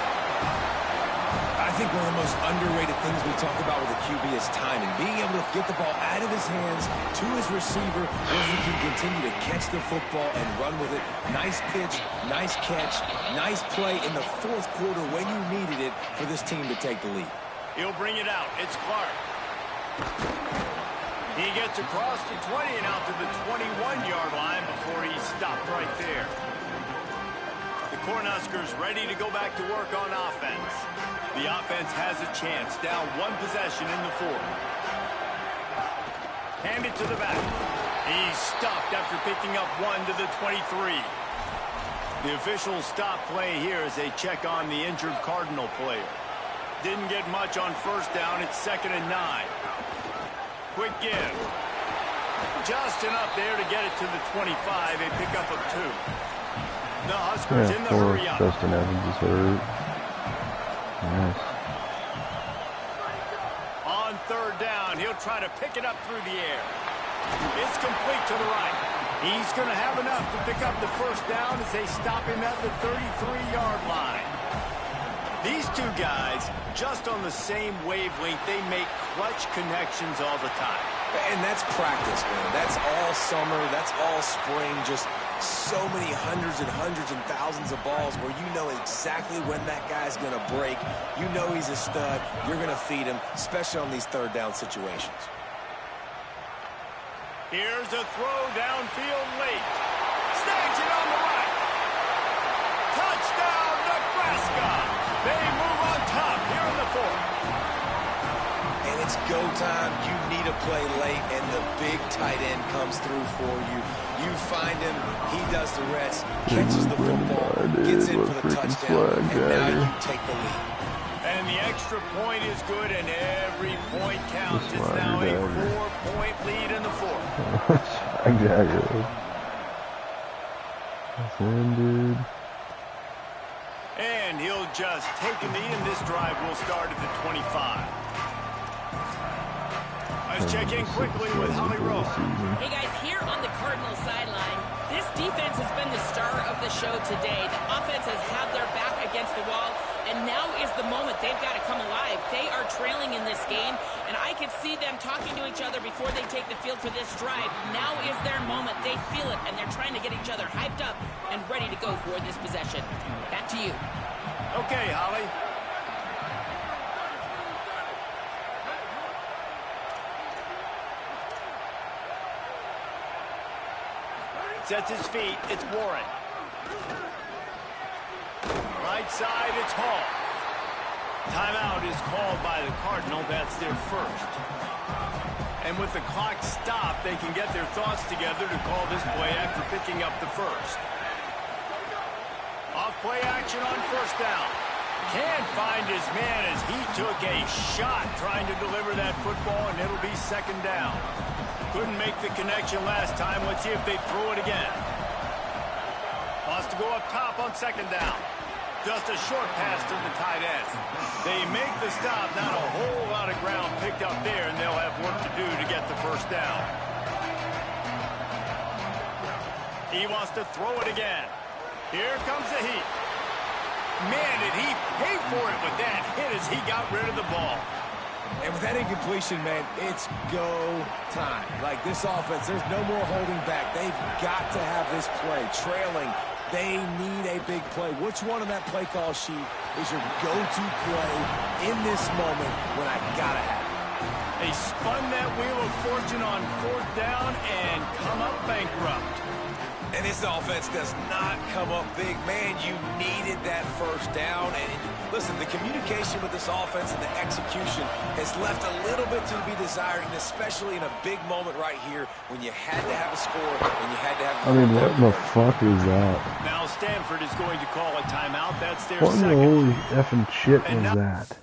[SPEAKER 4] I think one of the most underrated things we talk about with a QB is timing. Being able to get the ball out of his hands to his receiver where he can continue to catch the football and run with it. Nice pitch, nice catch, nice play in the 4th quarter when you needed it for this team to take the lead.
[SPEAKER 3] He'll bring it out. It's Clark. He gets across the 20 and out to the 21-yard line before he stopped right there. The Cornhuskers ready to go back to work on offense. The offense has a chance, down 1 possession in the 4th. Hand it to the back. He's stuffed after picking up 1 to the 23. The officials stop play here as they check on the injured Cardinal player. Didn't get much on 1st down. It's 2nd and 9. Quick give. Just enough there to get it to the 25. A pickup of 2. The Huskers in the hurry up.
[SPEAKER 1] Justin Evans is hurt. Nice.
[SPEAKER 3] On 3rd down, he'll try to pick it up through the air. It's complete to the right. He's going to have enough to pick up the 1st down as they stop him at the 33-yard line. These two guys, just on the same wavelength, they make clutch connections all the time.
[SPEAKER 4] And that's practice, man. That's all summer. That's all spring. Just so many hundreds and thousands of balls where you know exactly when that guy's going to break. You know he's a stud. You're going to feed him, especially on these 3rd down situations.
[SPEAKER 3] Here's a throw downfield late. Snags it on the right. Touchdown, Nebraska. They move on top here in the 4th.
[SPEAKER 4] And it's go time. You need a play late, and the big tight end comes through for you. You find him. He does the rest. Catches the football. Gets in for the touchdown. And now you take the lead.
[SPEAKER 3] And the extra point is good, and every point counts. It's now a 4-point lead in the 4th.
[SPEAKER 1] Exactly. That's ended.
[SPEAKER 3] And he'll just take a knee, and this drive will start at the 25. Let's check in quickly with Holly Rowe.
[SPEAKER 6] Hey guys, here on the Cardinals sideline, this defense has been the star of the show today. The offense has had their back against the wall, and now is the moment they've got to come alive. They are trailing in this game, and I could see them talking to each other before they take the field for this drive. Now is their moment. They feel it, and they're trying to get each other hyped up and ready to go for this possession. Back to you.
[SPEAKER 3] Okay, Holly. Sets his feet. It's Warren. Right side, it's Hall. Timeout is called by the Cardinal. That's their 1st. And with the clock stopped, they can get their thoughts together to call this play after picking up the 1st. Off play action on 1st down. Can't find his man as he took a shot trying to deliver that football, and it'll be 2nd down. Couldn't make the connection last time. Let's see if they throw it again. Wants to go up top on 2nd down. Just a short pass to the tight end. They make the stop. Not a whole lot of ground picked up there, and they'll have work to do to get the 1st down. He wants to throw it again. Here comes the heat. Man, did he pay for it with that hit as he got rid of the ball.
[SPEAKER 4] And with that incompletion, man, it's go time. Like this offense, there's no more holding back. They've got to have this play. Trailing, they need a big play. Which one on that play call sheet is your go-to play in this moment when I gotta have it?
[SPEAKER 3] They spun that wheel of fortune on 4th down and come up bankrupt.
[SPEAKER 4] And this offense does not come up big. Man, you needed that 1st down. And listen, the communication with this offense and the execution has left a little bit to be desired, and especially in a big moment right here when you had to have a score and you had to have
[SPEAKER 1] I mean, what the fuck is that?
[SPEAKER 3] Now Stanford is going to call a timeout. That's their
[SPEAKER 1] What in the
[SPEAKER 3] 2nd.
[SPEAKER 1] holy effing shit was that?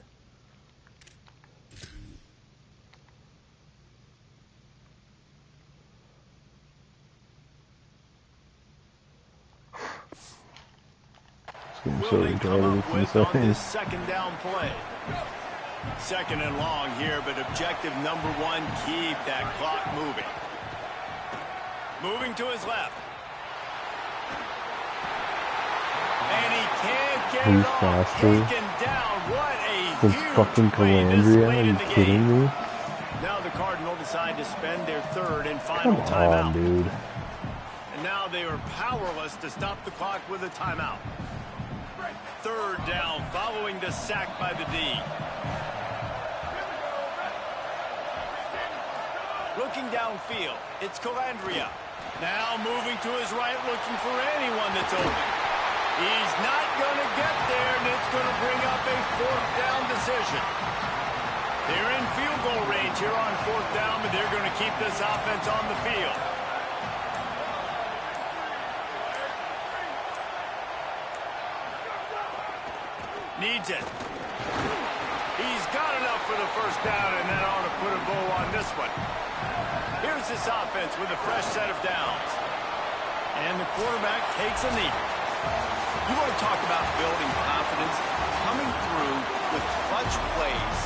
[SPEAKER 3] Will they come up with on this second down play? Second and long here, but objective number one, keep that clock moving. Moving to his left. And he can't get it off. Taken down. What a huge
[SPEAKER 1] fucking
[SPEAKER 3] play
[SPEAKER 1] Calandria.
[SPEAKER 3] displayed
[SPEAKER 1] Are
[SPEAKER 3] in
[SPEAKER 1] you
[SPEAKER 3] the
[SPEAKER 1] kidding
[SPEAKER 3] game.
[SPEAKER 1] me?
[SPEAKER 3] Now the Cardinal decide to spend their third and final
[SPEAKER 1] Come
[SPEAKER 3] timeout.
[SPEAKER 1] on, dude.
[SPEAKER 3] And now they are powerless to stop the clock with a timeout. Third down following the sack by the D. Looking downfield, it's Calandria. Now moving to his right, looking for anyone that's open. He's not going to get there, and it's going to bring up a fourth down decision. They're in field goal range here on fourth down, but they're going to keep this offense on the field. Needs it. He's got enough for the first down, and that ought to put a bow on this one. Here's this offense with a fresh set of downs. And the quarterback takes a knee. You want to talk about building confidence? Coming through with clutch plays,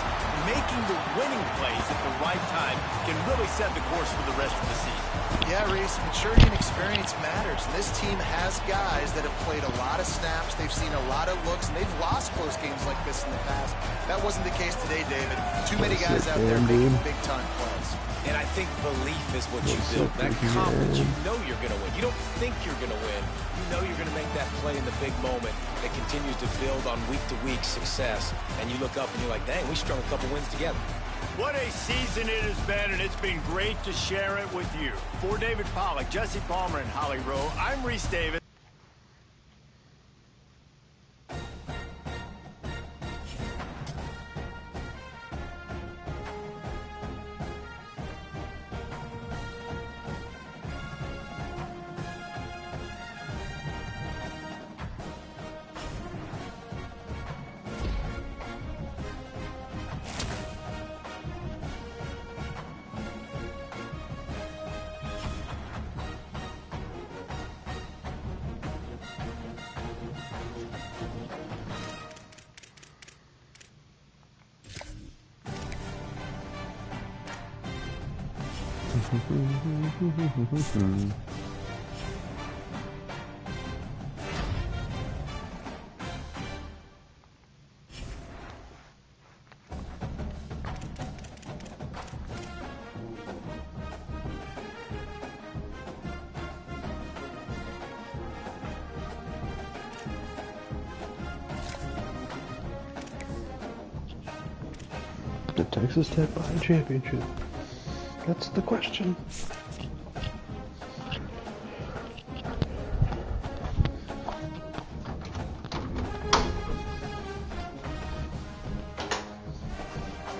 [SPEAKER 3] making the winning plays at the right time can really set the course for the rest of the season.
[SPEAKER 5] Yeah, Reese, maturity and experience matters. This team has guys that have played a lot of snaps. They've seen a lot of looks, and they've lost close games like this in the past. That wasn't the case today, David. Too many guys out there making big-time plays.
[SPEAKER 4] And I think belief is what you build. That confidence, you know you're going to win. You don't think you're going to win. You know you're going to make that play in the big moment that continues to build on week-to-week success. And you look up and you're like, dang, we strung a couple wins together.
[SPEAKER 3] What a season it has been, and it's been great to share it with you. For David Pollack, Jesse Palmer, and Holly Rowe, I'm Reese Davis.
[SPEAKER 1] Did Texas Tech buy a championship? That's the question.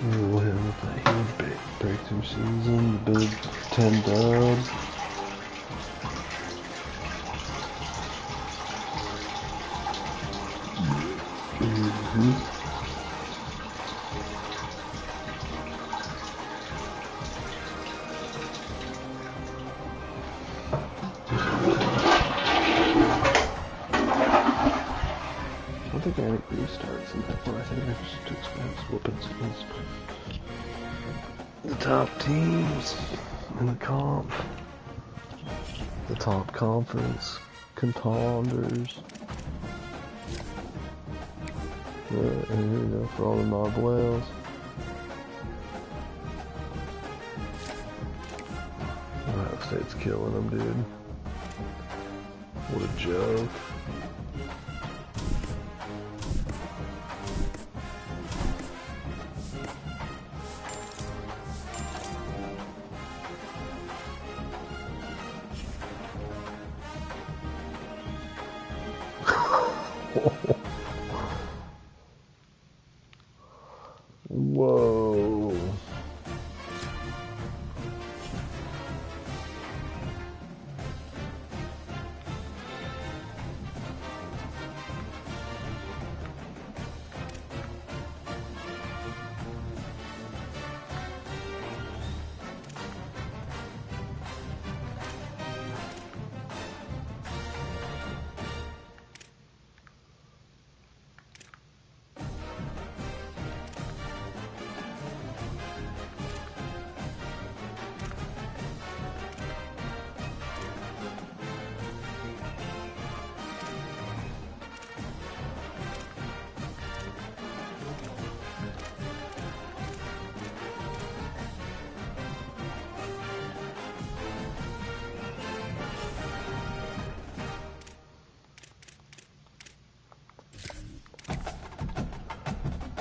[SPEAKER 1] We'll have that huge breakthrough season, the Big 10 dubs. I think I need restarts and that one. I think I just too expensive whooping skins. The top teams in the comp. The top conference contenders. And here we go for all the mob whales. Ohio State's killing them, dude. What a joke. Whoa.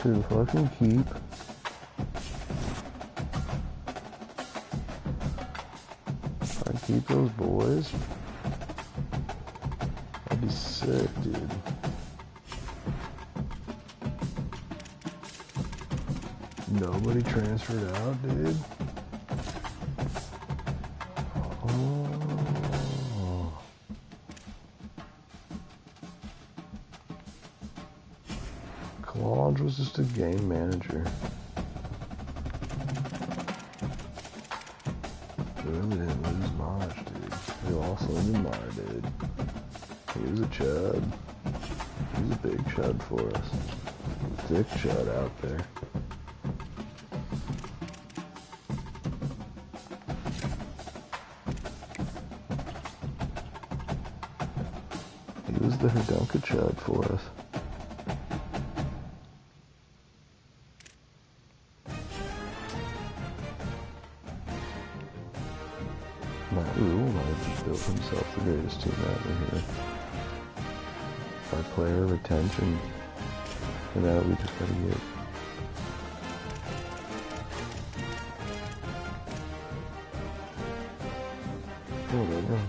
[SPEAKER 1] to fucking keep. If I keep those boys, I'd be sick, dude. Nobody transferred out, dude. Oh. Claude was just a game manager. He really didn't lose much, dude. He also Neymar did. He was a chud. He was a big chud for us. Thick chud out there. He was the Hrdunka chud for us. Matt Rule might have just built himself the greatest team ever here. By player retention, and now we just gotta get. Oh my god.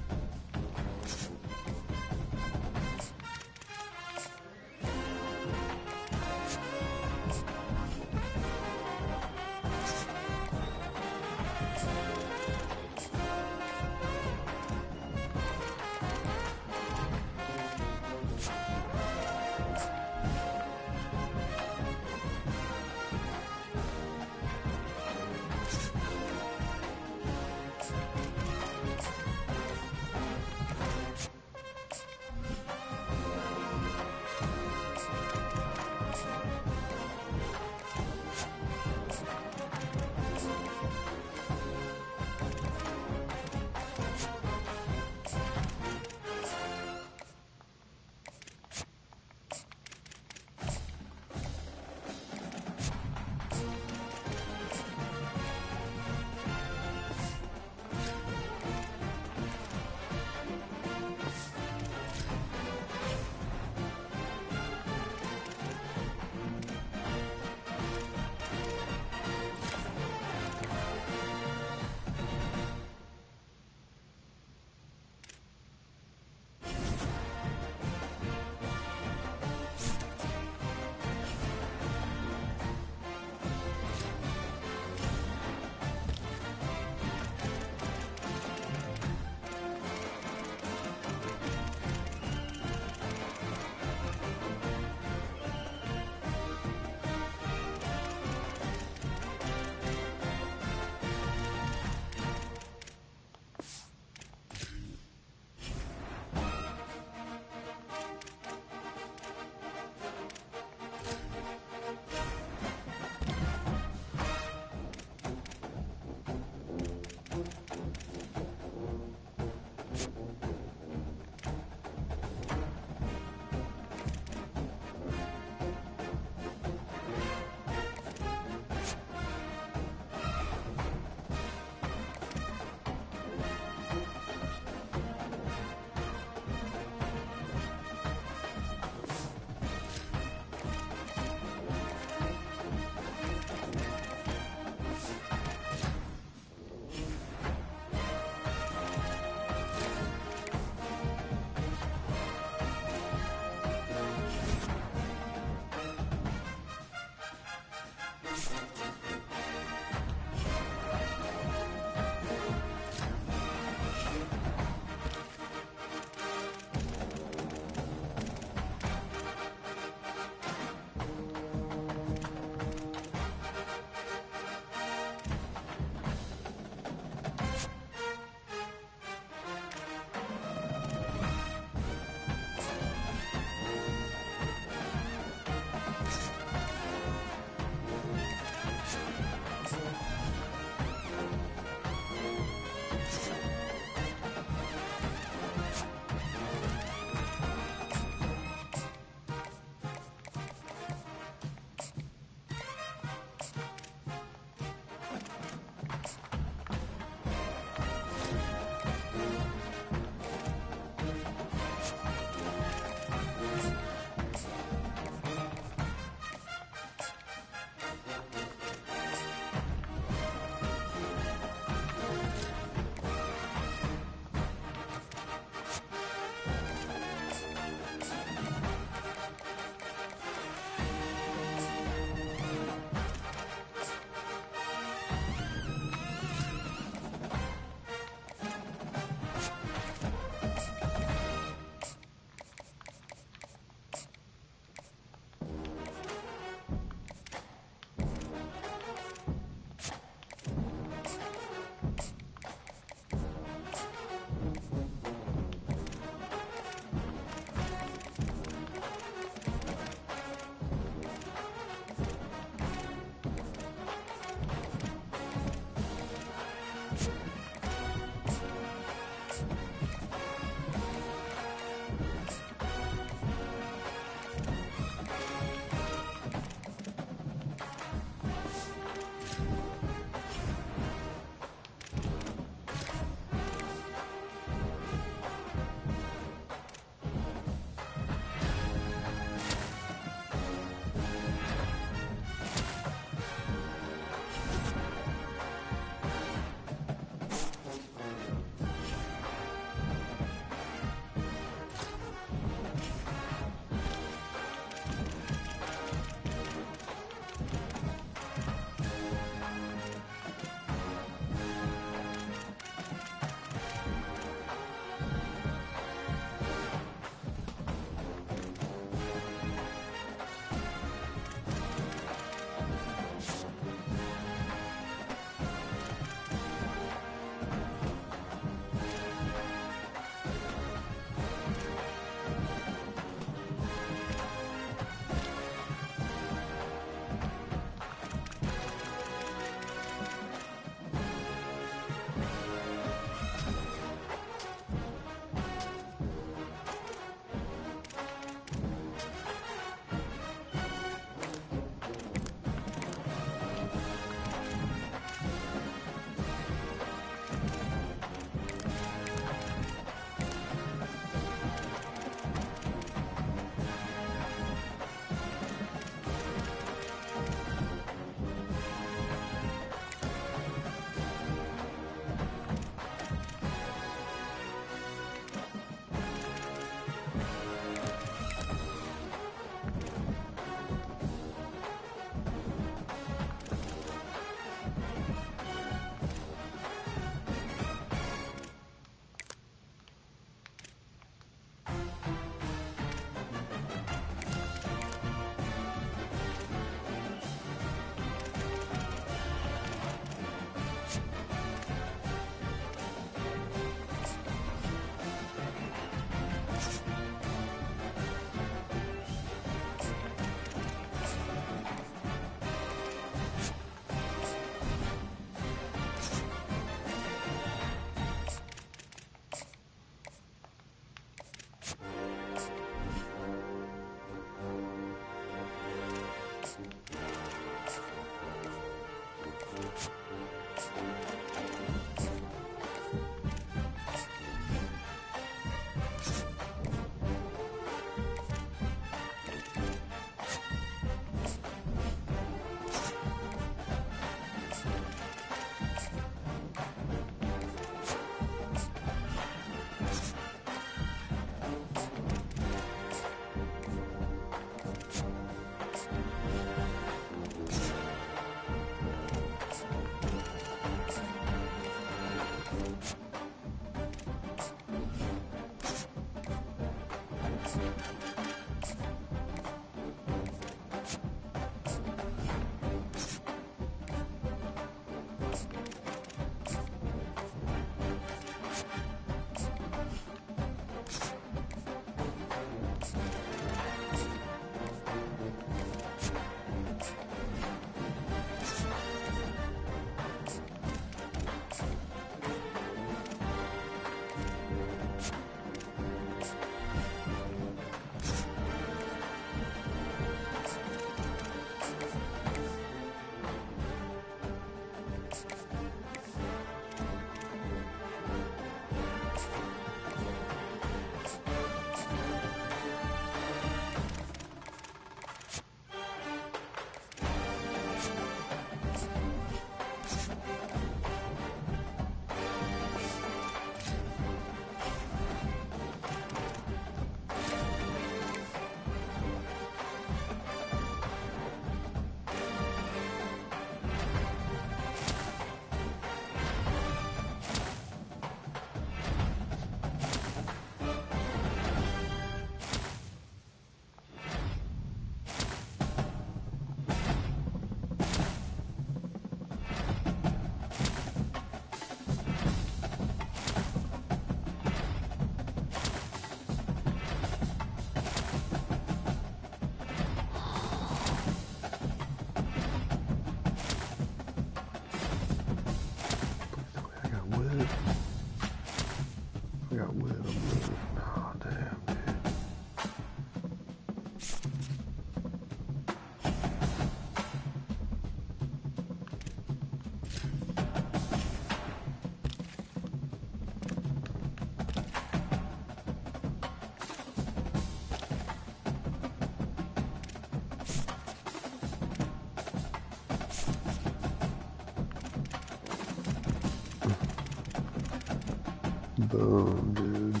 [SPEAKER 1] Boom, dude.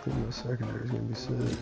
[SPEAKER 1] I think my secondary is going to be sick.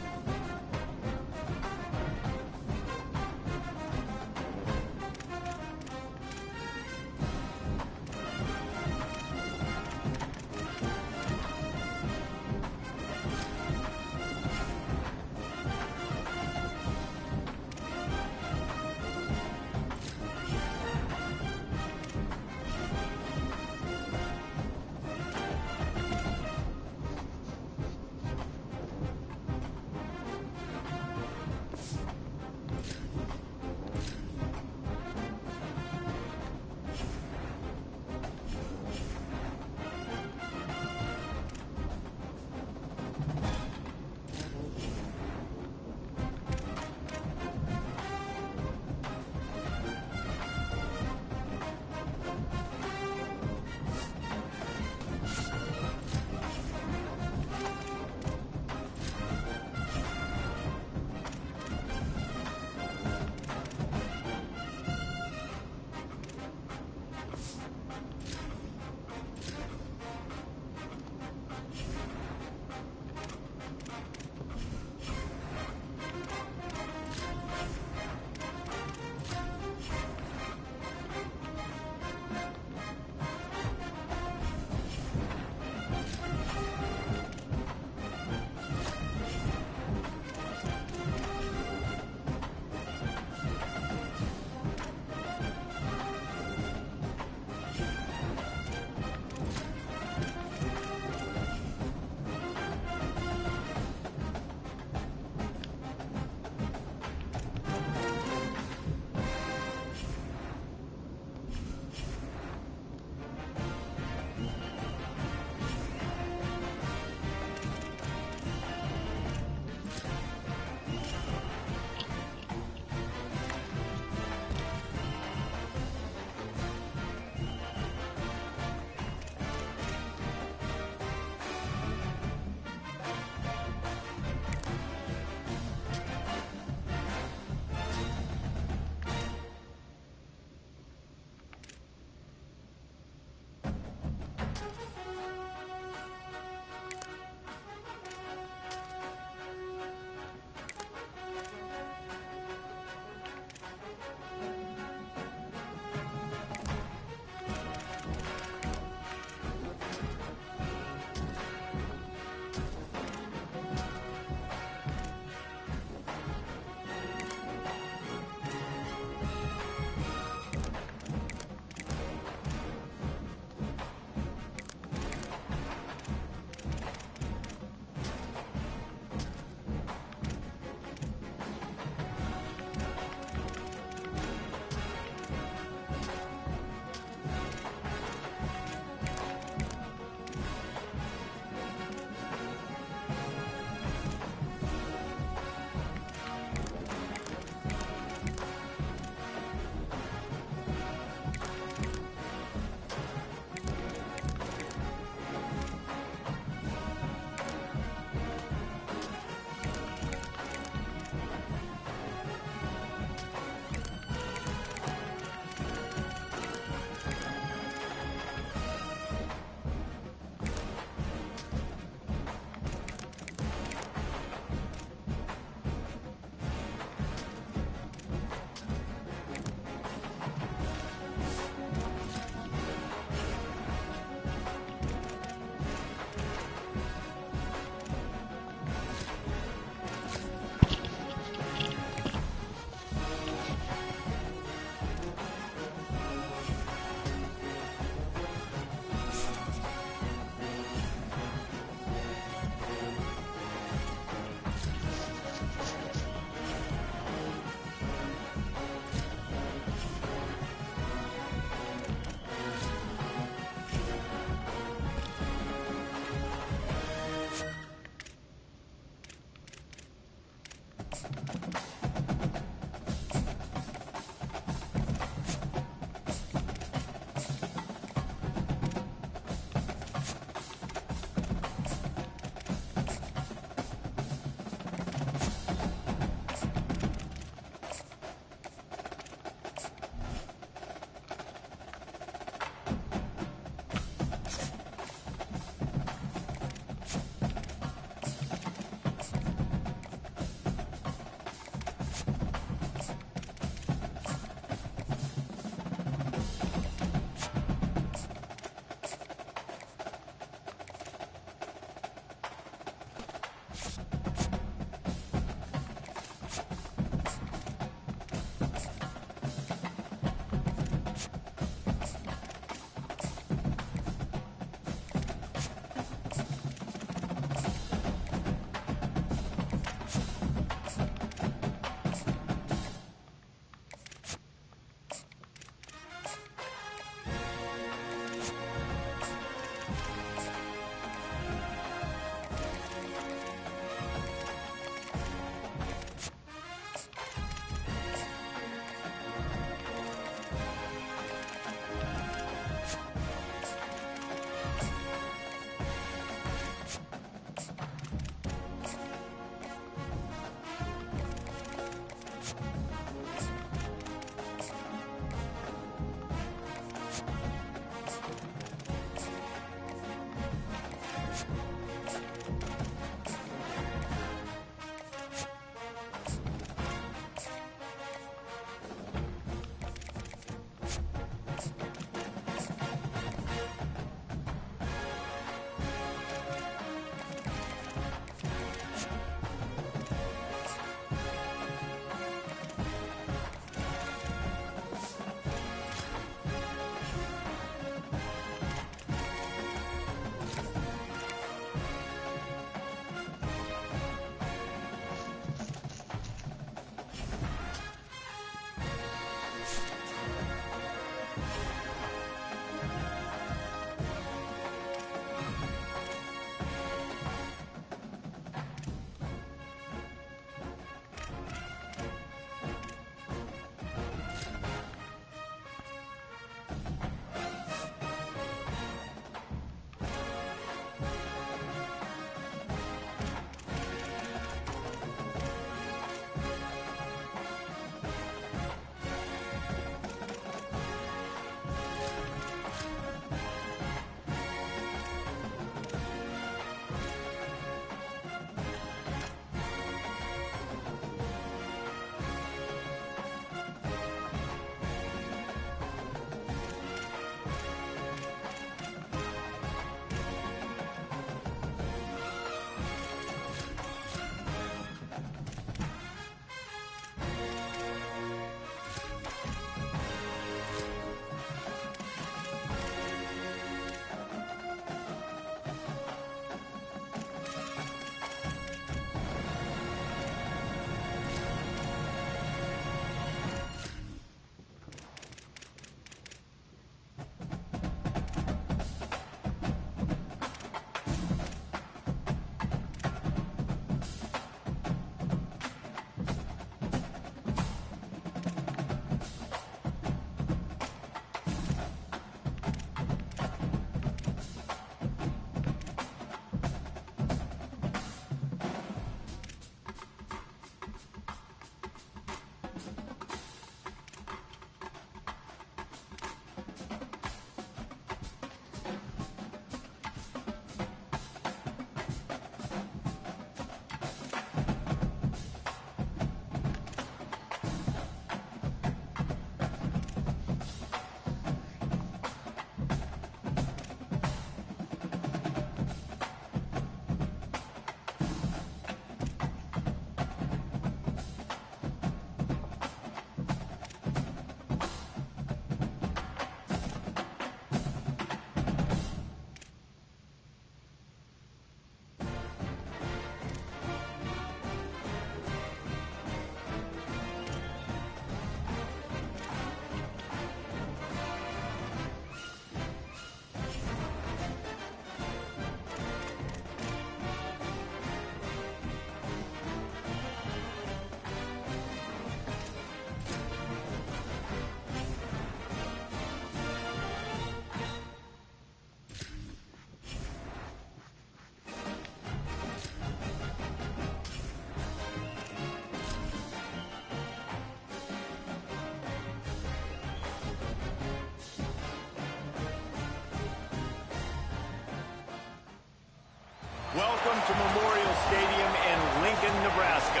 [SPEAKER 3] Welcome to Memorial Stadium in Lincoln, Nebraska.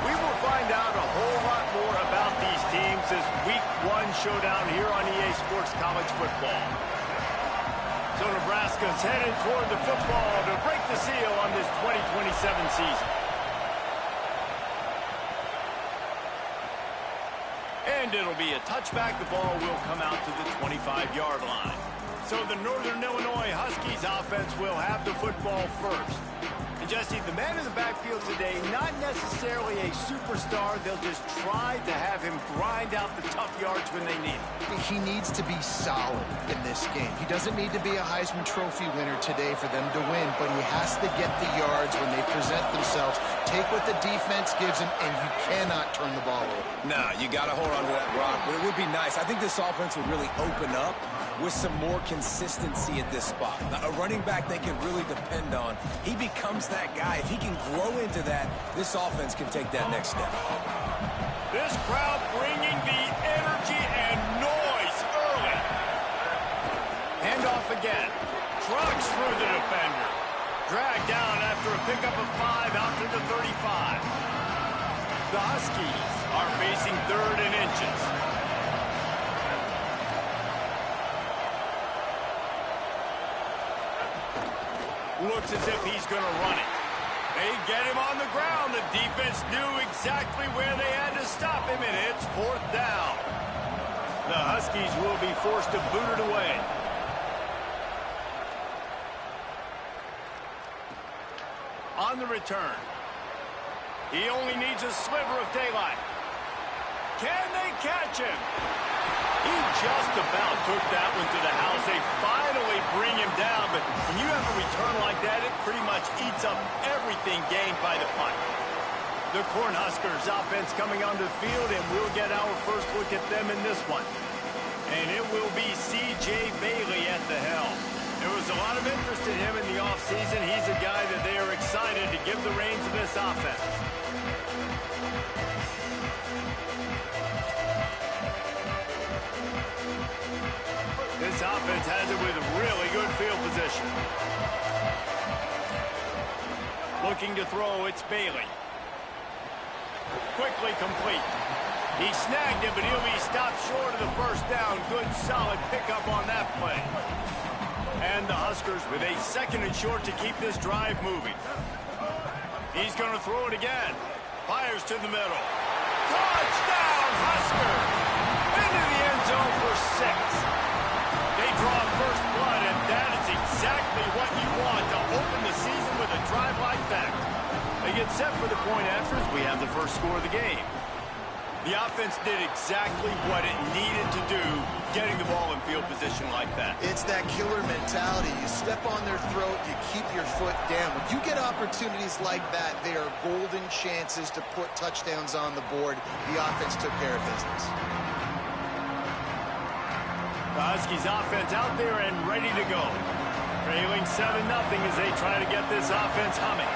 [SPEAKER 3] We will find out a whole lot more about these teams as Week 1 showdown here on EA Sports College Football. So Nebraska's headed toward the football to break the seal on this 2027 season. And it'll be a touchback. The ball will come out to the 25-yard line. So the Northern Illinois Huskies offense will have the football first. And Jesse, the man in the backfield today, not necessarily a superstar. They'll just try to have him grind out the tough yards when they need it.
[SPEAKER 5] He needs to be solid in this game. He doesn't need to be a Heisman Trophy winner today for them to win, but he has to get the yards when they present themselves. Take what the defense gives him, and you cannot turn the ball over.
[SPEAKER 4] Nah, you got to hold on to that rock. But it would be nice. I think this offense would really open up with some more consistency at this spot. A running back they can really depend on. He becomes that guy. If he can grow into that, this offense can take that next step.
[SPEAKER 3] This crowd bringing the energy and noise early. Handoff again. Trucks through the defender. Dragged down after a pickup of 5 out to the 35. The Huskies are facing 3rd and inches. Looks as if he's going to run it. They get him on the ground. The defense knew exactly where they had to stop him, and it's 4th down. The Huskies will be forced to boot it away. On the return. He only needs a sliver of daylight. Can they catch him? He just about took that one to the house. They finally bring him down, but when you have a return like that, it pretty much eats up everything gained by the punt. The Cornhuskers offense coming onto the field, and we'll get our first look at them in this one. And it will be C.J. Bailey at the helm. There was a lot of interest in him in the offseason. He's a guy that they are excited to give the reins of this offense. This offense has it with really good field position. Looking to throw, it's Bailey. Quickly complete. He snagged it, but he'll be stopped short of the first down. Good, solid pickup on that play. And the Huskers with a 2nd and short to keep this drive moving. He's going to throw it again. Fires to the middle. Touchdown, Huskers! Into the end zone for 6. They draw first blood, and that is exactly what you want to open the season with a drive like that. They get set for the point after as we have the first score of the game. The offense did exactly what it needed to do, getting the ball in field position like that.
[SPEAKER 5] It's that killer mentality. You step on their throat, you keep your foot down. When you get opportunities like that, they are golden chances to put touchdowns on the board. The offense took care of business.
[SPEAKER 3] The Huskies offense out there and ready to go. Trailing 7-0 as they try to get this offense humming.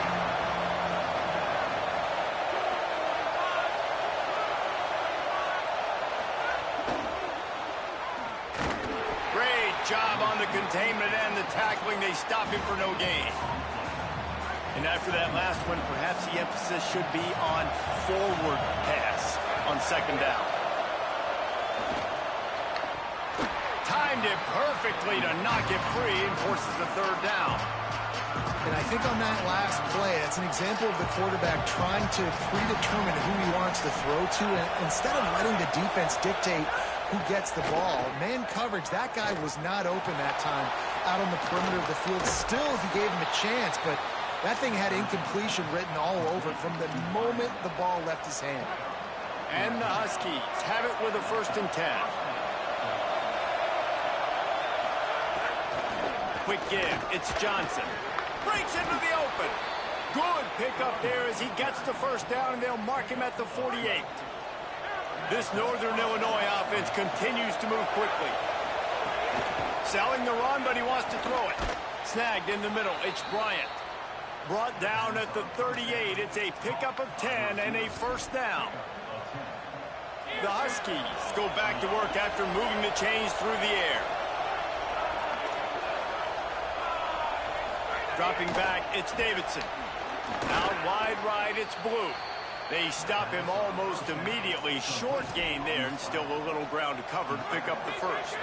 [SPEAKER 3] Great job on the containment and the tackling. They stop him for no gain. And after that last one, perhaps the emphasis should be on forward pass on 2nd down. Timed it perfectly to knock it free and forces the 3rd down.
[SPEAKER 5] And I think on that last play, that's an example of the quarterback trying to predetermine who he wants to throw to, and instead of letting the defense dictate who gets the ball. Man coverage, that guy was not open that time out on the perimeter of the field. Still, he gave him a chance, but that thing had incompletion written all over it from the moment the ball left his hand.
[SPEAKER 3] And the Huskies have it with a 1st and 10. Quick give, it's Johnson. Breaks into the open. Good pickup there as he gets the 1st down, and they'll mark him at the 48. This Northern Illinois offense continues to move quickly. Selling the run, but he wants to throw it. Snagged in the middle, it's Bryant. Brought down at the 38. It's a pickup of 10 and a 1st down. The Huskies go back to work after moving the chains through the air. Dropping back, it's Davidson. Out wide right, it's Blue. They stop him almost immediately. Short gain there, and still a little ground to cover to pick up the 1st.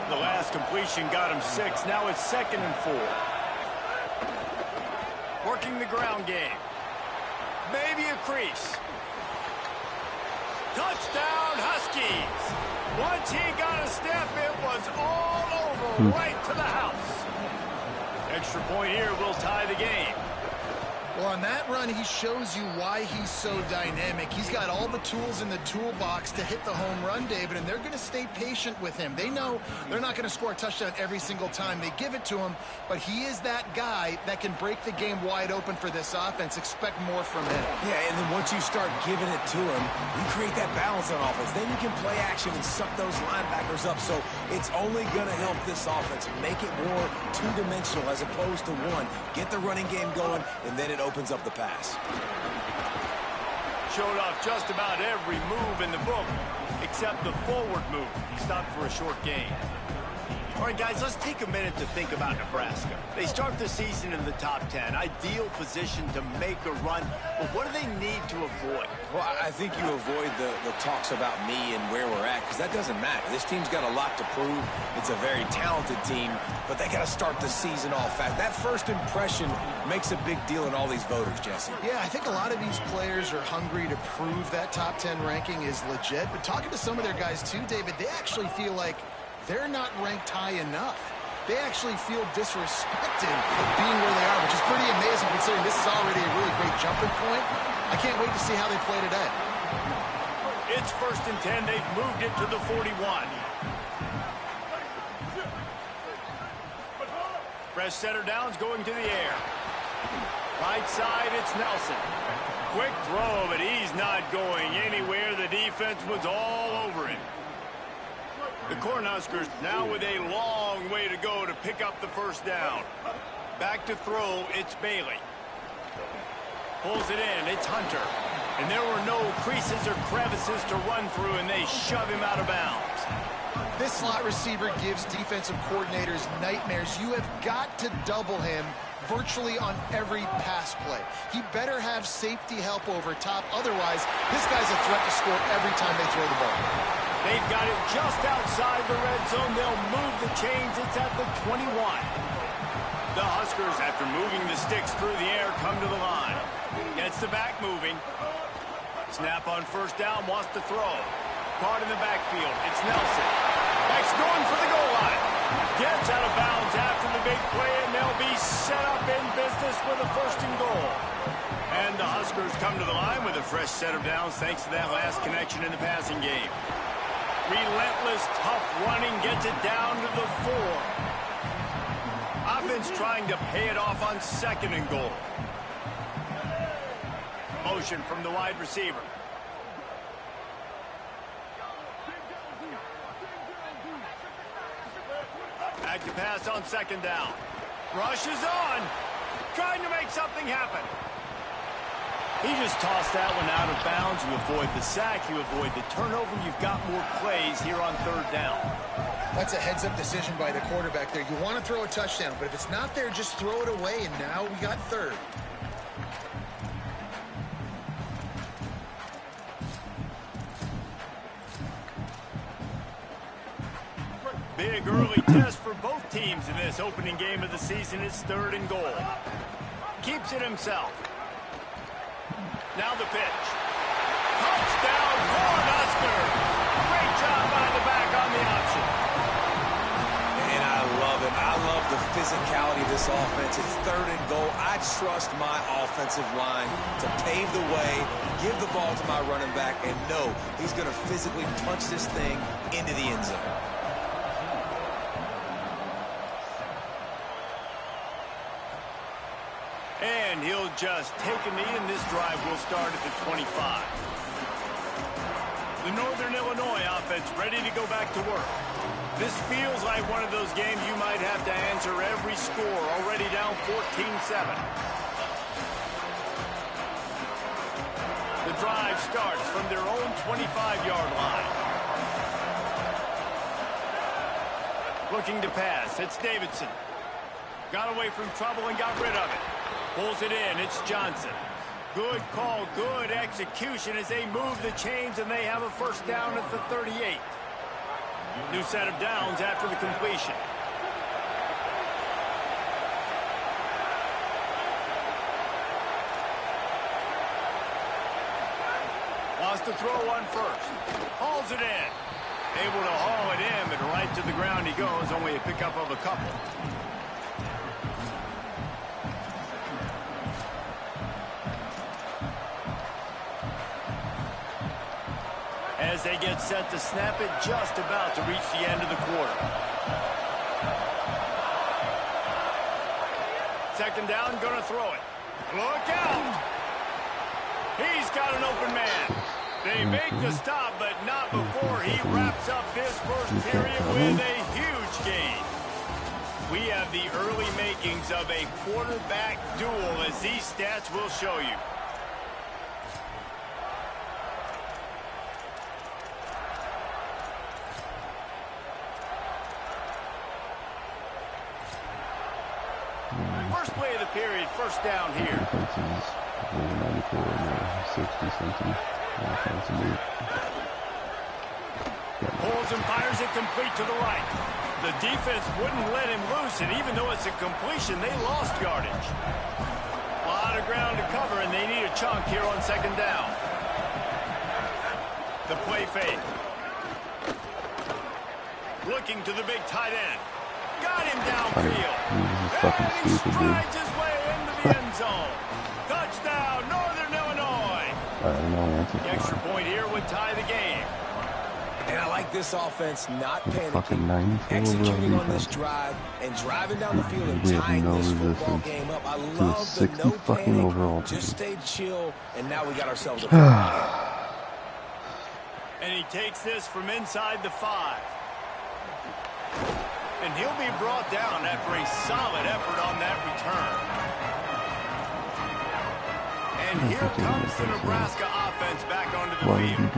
[SPEAKER 3] The last completion got him 6. Now it's 2nd and 4. Working the ground game. Maybe a crease. Touchdown, Huskies. Once he got a step, it was all over, right to the house. Extra point here will tie the game.
[SPEAKER 5] Well, on that run, he shows you why he's so dynamic. He's got all the tools in the toolbox to hit the home run, David, and they're going to stay patient with him. They know they're not going to score a touchdown every single time they give it to him, but he is that guy that can break the game wide open for this offense. Expect more from him.
[SPEAKER 4] Yeah, and then once you start giving it to him, you create that balance on offense. Then you can play action and suck those linebackers up, so it's only going to help this offense make it more two-dimensional as opposed to one. Get the running game going, and then it opens up the pass.
[SPEAKER 3] Showed off just about every move in the book, except the forward move. He stopped for a short gain. All right, guys, let's take a minute to think about Nebraska. They start the season in the top 10, ideal position to make a run, but what do they need to avoid?
[SPEAKER 4] Well, I think you avoid the talks about me and where we're at, because that doesn't matter. This team's got a lot to prove. It's a very talented team, but they got to start the season off fast. That first impression makes a big deal in all these voters, Jesse.
[SPEAKER 5] Yeah, I think a lot of these players are hungry to prove that top 10 ranking is legit, but talking to some of their guys too, David, they actually feel like they're not ranked high enough. They actually feel disrespected being where they are, which is pretty amazing considering this is already a really great jumping point. I can't wait to see how they play today.
[SPEAKER 3] It's 1st and 10. They've moved it to the 41. Fresh setter downs going to the air. Right side, it's Nelson. Quick throw, but he's not going anywhere. The defense was all over him. The Cornhuskers now with a long way to go to pick up the first down. Back to throw, it's Bailey. Pulls it in, it's Hunter. And there were no creases or crevices to run through, and they shove him out of bounds.
[SPEAKER 5] This slot receiver gives defensive coordinators nightmares. You have got to double him virtually on every pass play. He better have safety help over top. Otherwise, this guy's a threat to score every time they throw the ball.
[SPEAKER 3] They've got it just outside the red zone. They'll move the chains. It's at the 21. The Huskers, after moving the sticks through the air, come to the line. Gets the back moving. Snap on first down, wants to throw. Caught in the backfield. It's Nelson. Next going for the goal line. Gets out of bounds after the big play, and they'll be set up in business with a 1st and goal. And the Huskers come to the line with a fresh set of downs thanks to that last connection in the passing game. Relentless, tough running gets it down to the 4. Offense trying to pay it off on 2nd and goal. Motion from the wide receiver. Back to pass on 2nd down. Rush is on. Trying to make something happen. He just tossed that one out of bounds. You avoid the sack. You avoid the turnover. You've got more plays here on 3rd down.
[SPEAKER 5] That's a heads-up decision by the quarterback there. You want to throw a touchdown, but if it's not there, just throw it away, and now we got 3rd.
[SPEAKER 3] Big early test for both teams in this opening game of the season. It's 3rd and goal. Keeps it himself. Now the pitch. Touchdown, Cornhuskers. Great job by the back on the option.
[SPEAKER 4] And I love it. I love the physicality of this offense. It's 3rd and goal. I trust my offensive line to pave the way, give the ball to my running back, and know he's going to physically punch this thing into the end zone.
[SPEAKER 3] And he'll just take a knee, and this drive will start at the 25. The Northern Illinois offense ready to go back to work. This feels like one of those games you might have to answer every score, already down 14-7. The drive starts from their own 25-yard line. Looking to pass, it's Davidson. Got away from trouble and got rid of it. Pulls it in, it's Johnson. Good call, good execution as they move the chains, and they have a 1st down at the 38. New set of downs after the completion. Wants to throw one first. Hauls it in. Able to haul it in, but right to the ground he goes, only a pickup of a couple. As they get set to snap it, just about to reach the end of the quarter. 2nd down, gonna throw it. Look out! He's got an open man. They make the stop, but not before he wraps up this first period with a huge gain. We have the early makings of a quarterback duel, as these stats will show you. First play of the period, first down here.
[SPEAKER 1] Defense is 94 and 60 something.
[SPEAKER 3] Pulls and fires it complete to the right. The defense wouldn't let him loose, and even though it's a completion, they lost yardage. A lot of ground to cover, and they need a chunk here on second down. The play fake. Looking to the big tight end. Got him downfield. And he strides his way into the end zone. Touchdown, Northern Illinois. The extra point here would tie the game.
[SPEAKER 4] And I like this offense not panicking, executing on this drive, and driving down the field and tying this football game up. I love the no panic, just stay chill, and now we got ourselves a football game.
[SPEAKER 3] And he takes this from inside the 5. And he'll be brought down after a solid effort on that return. And here comes the Nebraska offense back onto the field.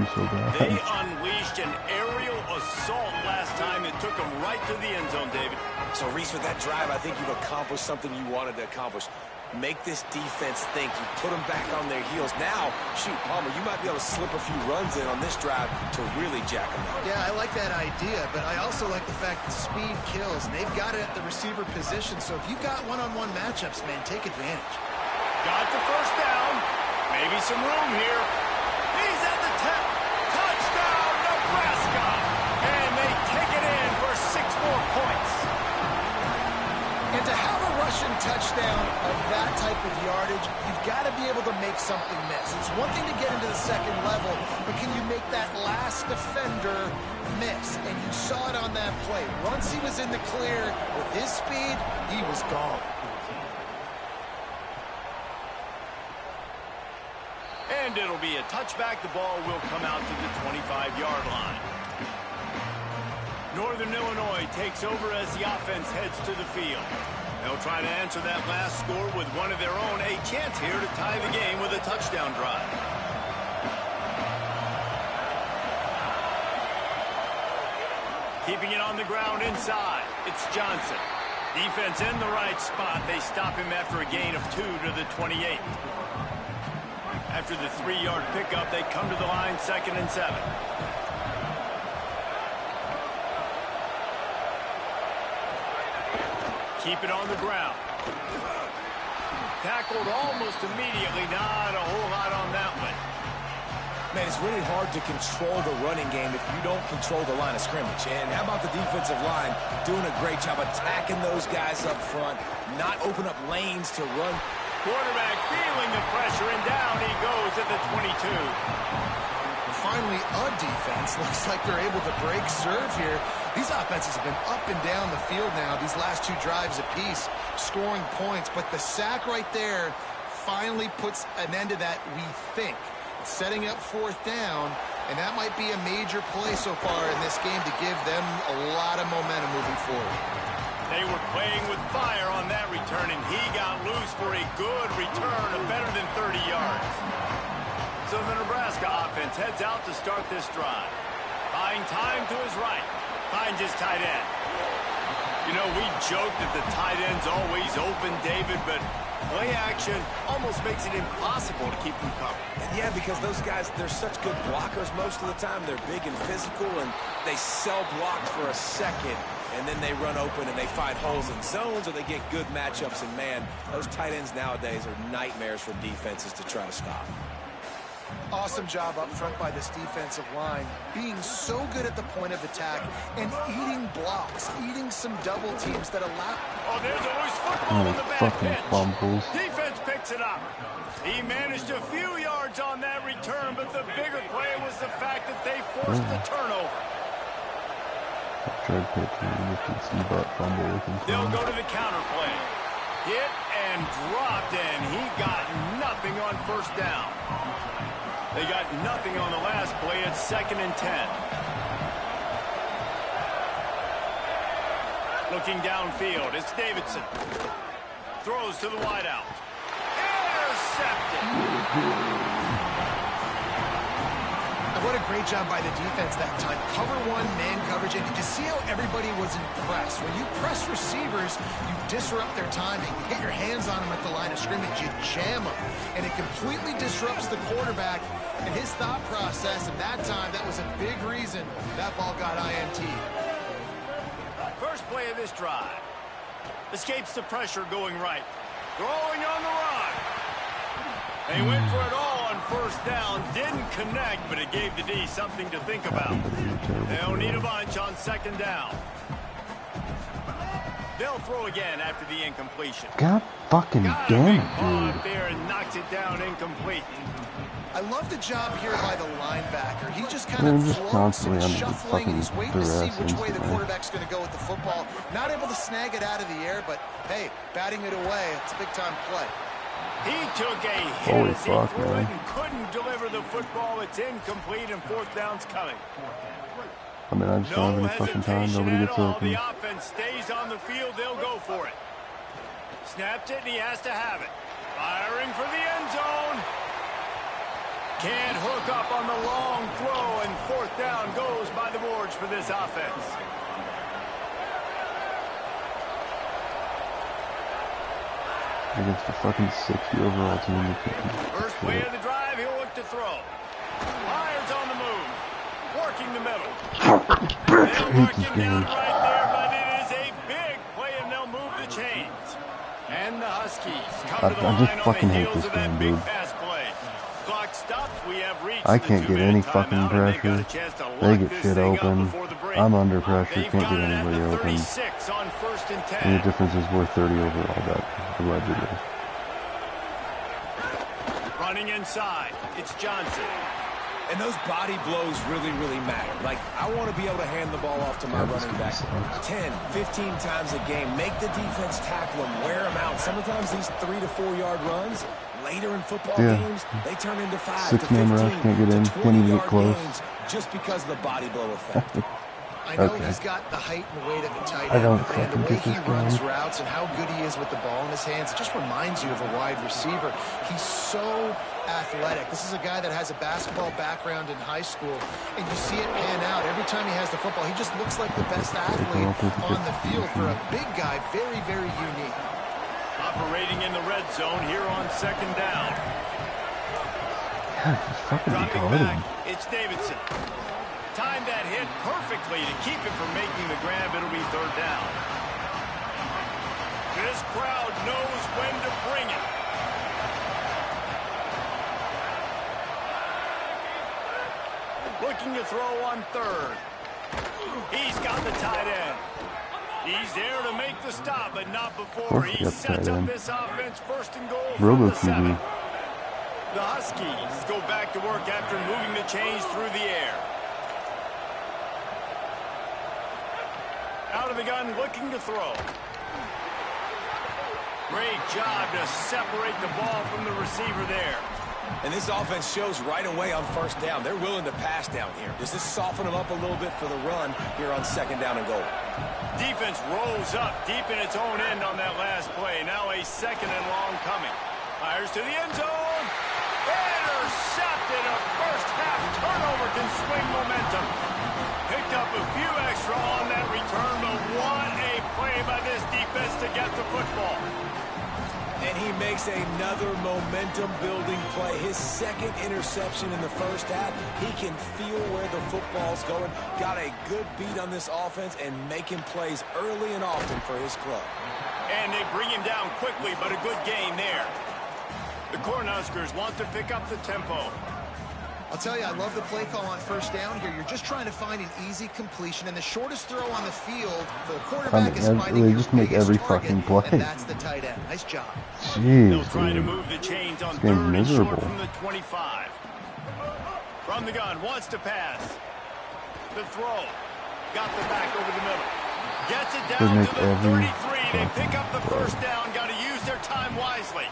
[SPEAKER 3] They unleashed an aerial assault last time. It took them right to the end zone, David.
[SPEAKER 4] So, Reese, with that drive, I think you've accomplished something you wanted to accomplish. Make this defense think. You put them back on their heels. Now, shoot, Palmer, you might be able to slip a few runs in on this drive to really jack them up.
[SPEAKER 5] Yeah, I like that idea, but I also like the fact that speed kills, and they've got it at the receiver position. So if you've got one-on-one matchups, man, take advantage.
[SPEAKER 3] Got the first down. Maybe some room here. He's at the 10. Touchdown, Nebraska. And they take it in for 6 more points.
[SPEAKER 5] And to have a rushing touchdown of that type of yardage, you've got to be able to make something miss. It's one thing to get into the second level, but can you make that last defender miss? And you saw it on that play. Once he was in the clear with his speed, he was gone.
[SPEAKER 3] And it'll be a touchback. The ball will come out to the 25-yard line. Northern Illinois takes over as the offense heads to the field. They'll try to answer that last score with one of their own. A chance here to tie the game with a touchdown drive. Keeping it on the ground inside. It's Johnson. Defense in the right spot. They stop him after a gain of 2 to the 28. After the 3-yard pickup, they come to the line, 2nd and 7. Keep it on the ground. Tackled almost immediately. Not a whole lot on that one.
[SPEAKER 4] Man, it's really hard to control the running game if you don't control the line of scrimmage. And how about the defensive line doing a great job attacking those guys up front, not open up lanes to run.
[SPEAKER 3] Quarterback feeling the pressure, and down he goes at the 22.
[SPEAKER 5] Finally, a defense. Looks like they're able to break serve here. These offenses have been up and down the field now, these last 2 drives apiece, scoring points. But the sack right there finally puts an end to that, we think. Setting up 4th down, and that might be a major play so far in this game to give them a lot of momentum moving forward.
[SPEAKER 3] They were playing with fire on that return, and he got loose for a good return of better than 30 yards. So the Nebraska offense heads out to start this drive. Buying time to his right. Finds his tight end. You know, we joked that the tight end's always open, David, but play action almost makes it impossible to keep them covered.
[SPEAKER 4] Yeah, because those guys, they're such good blockers most of the time. They're big and physical, and they sell block for a second, and then they run open and they find holes in zones, or they get good matchups. And, man, those tight ends nowadays are nightmares for defenses to try to stop.
[SPEAKER 5] Awesome job up front by this defensive line, being so good at the point of attack and eating blocks, eating some double teams that allow...
[SPEAKER 3] Oh, there's a loose football in the back pitch. Defense picks it up. He managed a few yards on that return, but the bigger play was the fact that they forced the turnover. They'll go to the counter play. Hit and dropped, and he got nothing on first down. They got nothing on the last play. It's 2nd and 10. Looking downfield, it's Davidson. Throws to the wideout. Intercepted.
[SPEAKER 5] A what a great job by the defense that time. Cover one, man coverage, and did you see how everybody was impressed? When you press receivers, you disrupt their timing. You get your hands on them at the line of scrimmage, you jam them, and it completely disrupts the quarterback and his thought process, and that time, that was a big reason that ball got INT.
[SPEAKER 3] First play of this drive. Escapes the pressure going right. Throwing on the run. They went for it all on first down. Didn't connect, but it gave the D something to think about. They'll need a bunch on second down. They'll throw again after the incompletion.
[SPEAKER 1] God fucking damn it, dude.
[SPEAKER 3] There and knocks it down incomplete.
[SPEAKER 5] I love the job here by the linebacker. He just kind of floats and shuffling, and he's waiting to see which way the quarterback's going to go with the football. Not able to snag it out of the air, but hey, batting it away, it's a big-time play.
[SPEAKER 3] He took a hit
[SPEAKER 1] Holy
[SPEAKER 3] as he
[SPEAKER 1] fuck,
[SPEAKER 3] threw it
[SPEAKER 1] man.
[SPEAKER 3] and couldn't deliver the football. It's incomplete and fourth down's coming.
[SPEAKER 1] I mean, I just don't have any fucking time. Nobody gets open.
[SPEAKER 3] The offense stays on the field. They'll go for it. Snapped it, and he has to have it. Firing for the end zone. Can't hook up on the long throw, and fourth down goes by the boards for this offense.
[SPEAKER 1] Against the fucking 60 overall team.
[SPEAKER 3] First play of the drive, he'll look to throw. Myers on the move. Working the middle. They'll mark him down right there, but it is a big play, and they'll move the chains. And the Huskies come to the line on the heels of that big pass play. Clock stops. We have reached
[SPEAKER 1] I can't get any fucking pressure. They get shit open. I'm under pressure. Can't get anybody open. And the difference is we're 30 overall, that allegedly.
[SPEAKER 3] Running inside. It's Johnson.
[SPEAKER 4] And those body blows really, really matter. Like, I want to be able to hand the ball off to my running back 10, 15 times a game. Make the defense tackle them, wear them out. Sometimes these 3 to 4 yard runs, later in football games, they turn into 5 to 15
[SPEAKER 1] can't get in.
[SPEAKER 4] to 20 yard games just because of the body blow effect.
[SPEAKER 5] I know he's got the height and the weight of a tight end, and the way he runs routes and how good he is with the ball in his hands, it just reminds you of a wide receiver. He's so athletic. This is a guy that has a basketball background in high school, and you see it pan out. Every time he has the football, he just looks like the best athlete on the field. For a big guy, very, very unique.
[SPEAKER 3] Operating in the red zone here on second down.
[SPEAKER 1] God, he's fucking
[SPEAKER 3] Dropping
[SPEAKER 1] retarded.
[SPEAKER 3] back, it's Davidson. Timed that hit perfectly to keep it from making the grab. It'll be third down. This crowd knows when to bring it. Looking to throw on third. He's got the tight end. He's there to make the stop, but not before he sets up this offense first and goal from the 7. The Huskies go back to work after moving the chains through the air. Out of the gun, looking to throw. Great job to separate the ball from the receiver there.
[SPEAKER 4] And this offense shows right away on first down. They're willing to pass down here. Does this soften them up a little bit for the run here on second down and goal?
[SPEAKER 3] Defense rolls up deep in its own end on that last play. Now a second and long coming. Fires to the end zone. Intercepted. A first half turnover can swing momentum. Picked up a few extra on that return, but what a play by this defense to get the football.
[SPEAKER 4] And he makes another momentum-building play. His second interception in the first half. He can feel where the football's going. Got a good beat on this offense and making plays early and often for his club.
[SPEAKER 3] And they bring him down quickly, but a good gain there. The Cornhuskers want to pick up the tempo.
[SPEAKER 5] I'll tell you, I love the play call on first down here. You're just trying to find an easy completion, and the shortest throw on the field for the quarterback is finding your
[SPEAKER 1] just make every fucking play.
[SPEAKER 5] And that's the tight end. Nice job.
[SPEAKER 1] Jeez,
[SPEAKER 3] They'll try to move the chains on third and short from the 25. From the gun, wants to pass. The throw. Got the back over the middle. Gets it down to the 33. They pick up the first down. Got to use their time wisely.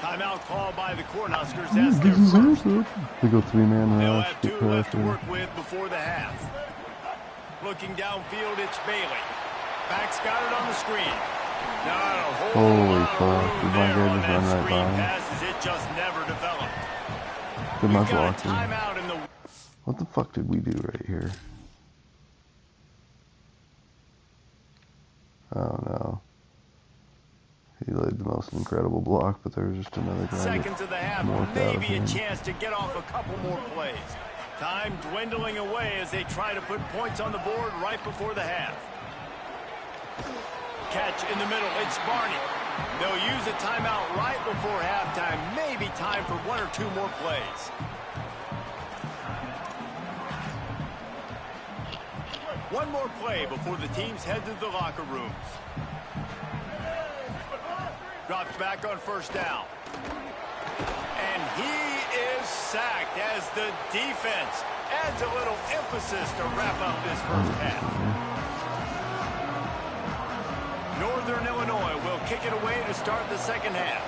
[SPEAKER 3] Timeout called by the Cornhuskers. That's their first.
[SPEAKER 1] They go 3-man
[SPEAKER 3] They'll
[SPEAKER 1] rush.
[SPEAKER 3] have 2 left to work with before the half. Looking downfield, it's Bailey. Back's got it on the screen. Not a whole lot of room there on that screen passes. It just never developed.
[SPEAKER 1] Good
[SPEAKER 3] We've got a timeout in the
[SPEAKER 1] fuck did we do right here? Oh no. He laid the most incredible block, but there was just another guy.
[SPEAKER 3] Seconds of the half, maybe a chance to get off a couple more plays. Time dwindling away as they try to put points on the board right before the half. Catch in the middle, it's Barney. They'll use a timeout right before halftime. Maybe time for one or two more plays. One more play before the teams head to the locker rooms. Drops back on first down. And he is sacked as the defense adds a little emphasis to wrap up this first half. Northern Illinois will kick it away to start the second half.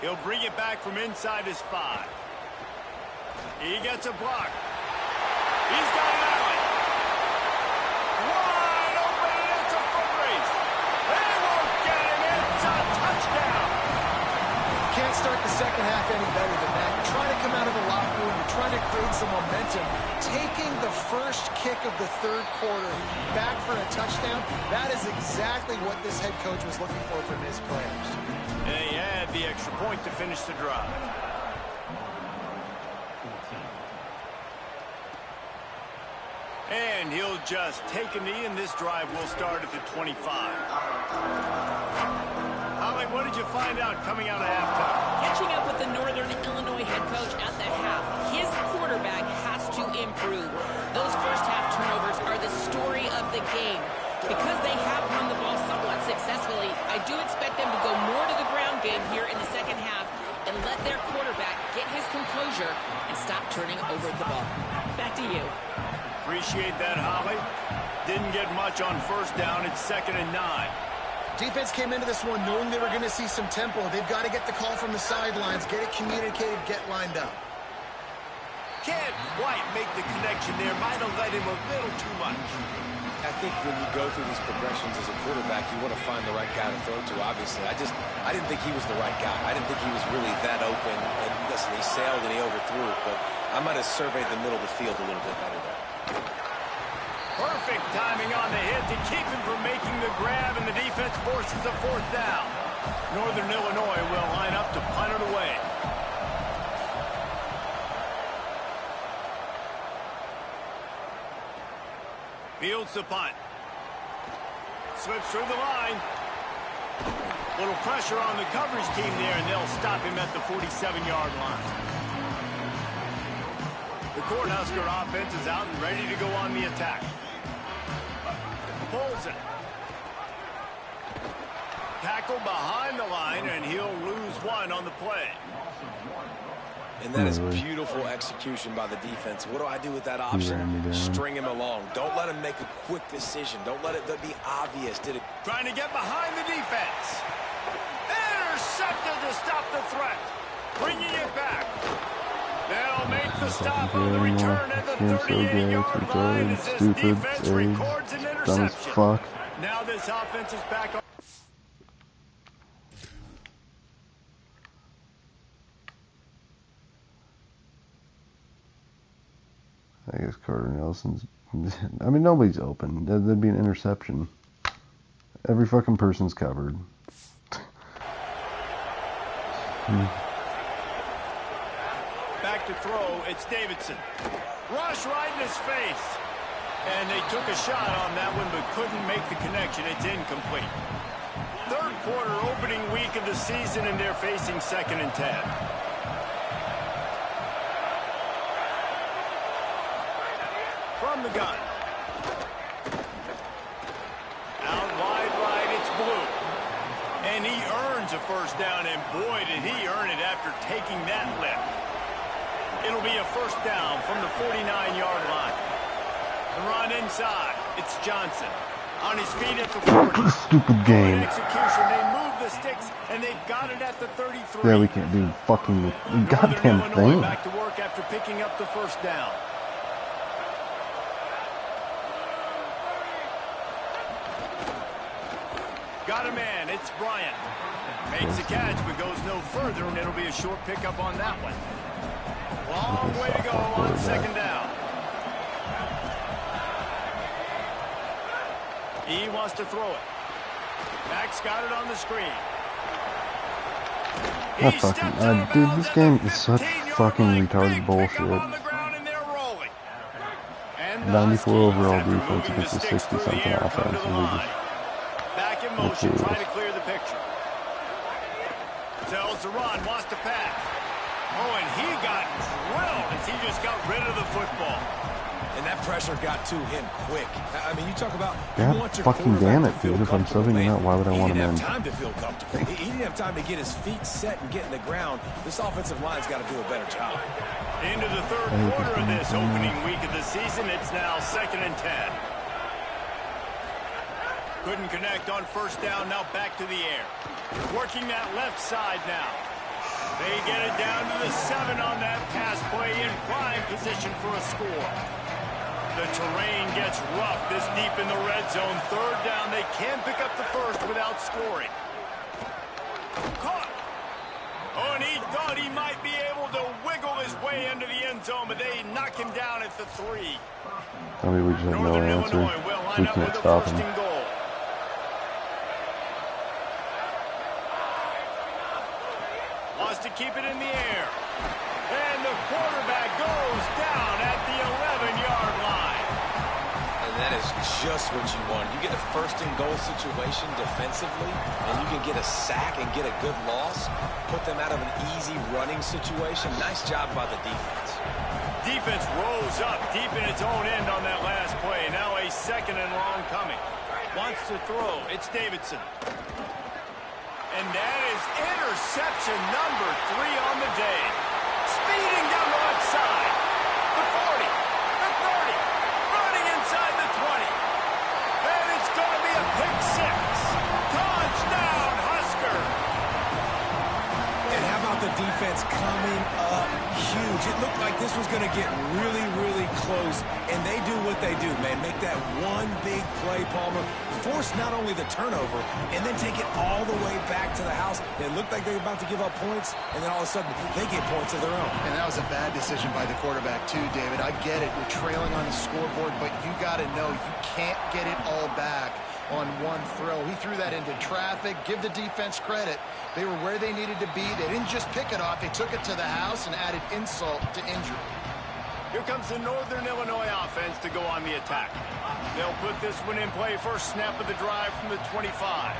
[SPEAKER 3] He'll bring it back from inside his 5. He gets a block. He's got an alley. Wide open, and it's a foot race. They won't get him. It's a touchdown.
[SPEAKER 5] Can't start the second half any better than that. You're trying to come out of the locker room. You're trying to create some momentum. Taking the first kick of the third quarter back for a touchdown, that is exactly what this head coach was looking for from his players.
[SPEAKER 3] And he had the extra point to finish the drive. And he'll just take a knee, and this drive will start at the 25. Holly, what did you find out coming out of halftime?
[SPEAKER 6] Catching up with the Northern Illinois head coach at the half, his quarterback has to improve. Those first half turnovers are the story of the game. Because they have run the ball somewhat successfully, I do expect them to go more to the ground game here in the second half and let their quarterback get his composure and stop turning over the ball. Back to you.
[SPEAKER 3] Appreciate that, Holly. Didn't get much on first down. It's 2nd and 9.
[SPEAKER 5] Defense came into this one knowing they were going to see some tempo. They've got to get the call from the sidelines, get it communicated, get lined up.
[SPEAKER 3] Can't quite make the connection there. Might have let him a little too much.
[SPEAKER 4] I think when you go through these progressions as a quarterback, you want to find the right guy to throw to, obviously. I didn't think he was the right guy. I didn't think he was really that open. And listen, he sailed and he overthrew it, but I might have surveyed the middle of the field a little bit better there.
[SPEAKER 3] Perfect timing on the hit to keep him from making the grab, and the defense forces a 4th down. Northern Illinois will line up to punt it away. Fields the punt. Slips through the line. Little pressure on the coverage team there, and they'll stop him at the 47-yard line. The Cornhusker offense is out and ready to go on the attack. Pulls it. Tackle behind the line, and he'll lose 1 on the play.
[SPEAKER 4] And that is beautiful execution by the defense. What do I do with that option? String him along. Don't let him make a quick decision. Don't let it be obvious.
[SPEAKER 3] Trying to get behind the defense. Intercepted to stop the threat. Bringing it back. They'll make the stop on the return at the 38-yard line as this defense records an interception. Now this offense is back on.
[SPEAKER 1] I guess Carter Nelson's... I mean, nobody's open. That'd be an interception. Every fucking person's covered.
[SPEAKER 3] Back to throw, it's Davidson. Rush right in his face. And they took a shot on that one, but couldn't make the connection. It's incomplete. Third quarter opening week of the season, and they're facing 2nd and 10. From the gun. Out wide right, it's Blue. And he earns a first down, and boy, did he earn it after taking that lift. It'll be a first down from the 49-yard line. The run inside, it's Johnson. On his feet at the 40.
[SPEAKER 1] Stupid game.
[SPEAKER 3] Execution, they move the sticks, and they've got it at the 33.
[SPEAKER 1] Yeah, we can't do fucking goddamn thing.
[SPEAKER 3] Back to work after picking up the first down. Got a man. It's Bryant. Makes the catch, but goes no further, and it'll be a short pickup on that one. Long way to go on second down. He wants to throw it. Max got it on the screen.
[SPEAKER 1] Dude, this game is such fucking retarded bullshit. 94 overall defense against a 60-something offense.
[SPEAKER 3] Back in motion, trying to clear the picture. Tells Ron, wants to pass. Oh, and he got drilled as he just got rid of the football.
[SPEAKER 4] And that pressure got to him quick. I mean, you talk about...
[SPEAKER 1] God fucking damn it, dude. If I'm subbing him out, why would I want him in?
[SPEAKER 4] He didn't have time to feel comfortable. He didn't have time to get his feet set and get in the ground. This offensive line's got to do a better job.
[SPEAKER 3] Into the third quarter of this opening week of the season. It's now 2nd and 10. Couldn't connect on first down. Now back to the air. Working that left side now. They get it down to the 7 on that pass play in prime position for a score. The terrain gets rough this deep in the red zone. Third down. They can pick up the first without scoring. Caught. Oh, and he thought he might be able to wiggle his way into the end zone, but they knock him down at the 3.
[SPEAKER 1] I mean, we just have no answer. We can't stop him.
[SPEAKER 3] Wants to keep it in the air. And the quarterback goes down at the 11-yard line.
[SPEAKER 4] And that is just what you want. You get a first-and-goal situation defensively, and you can get a sack and get a good loss, put them out of an easy running situation. Nice job by the defense.
[SPEAKER 3] Defense rose up deep in its own end on that last play. Now a 2nd and long coming. Wants to throw. It's Davidson. And that is interception number 3 on the day. Speeding down the left side. The 40, the 30, running inside the 20. And it's going to be a pick 6. Touchdown, Husker.
[SPEAKER 4] And how about the defense coming up huge? It looked like this was going to get really, really close. And they do what they do, man. Make that one big play, Palmer. Force not only the turnover, and then take it all the way back to the house. It looked like they were about to give up points, and then all of a sudden, they get points of their own.
[SPEAKER 5] And that was a bad decision by the quarterback, too, David. I get it. You're trailing on the scoreboard, but you got to know you can't get it all back on one throw. He threw that into traffic. Give the defense credit. They were where they needed to be. They didn't just pick it off. They took it to the house and added insult to injury.
[SPEAKER 3] Here comes the Northern Illinois offense to go on the attack. They'll put this one in play. First snap of the drive from the 25.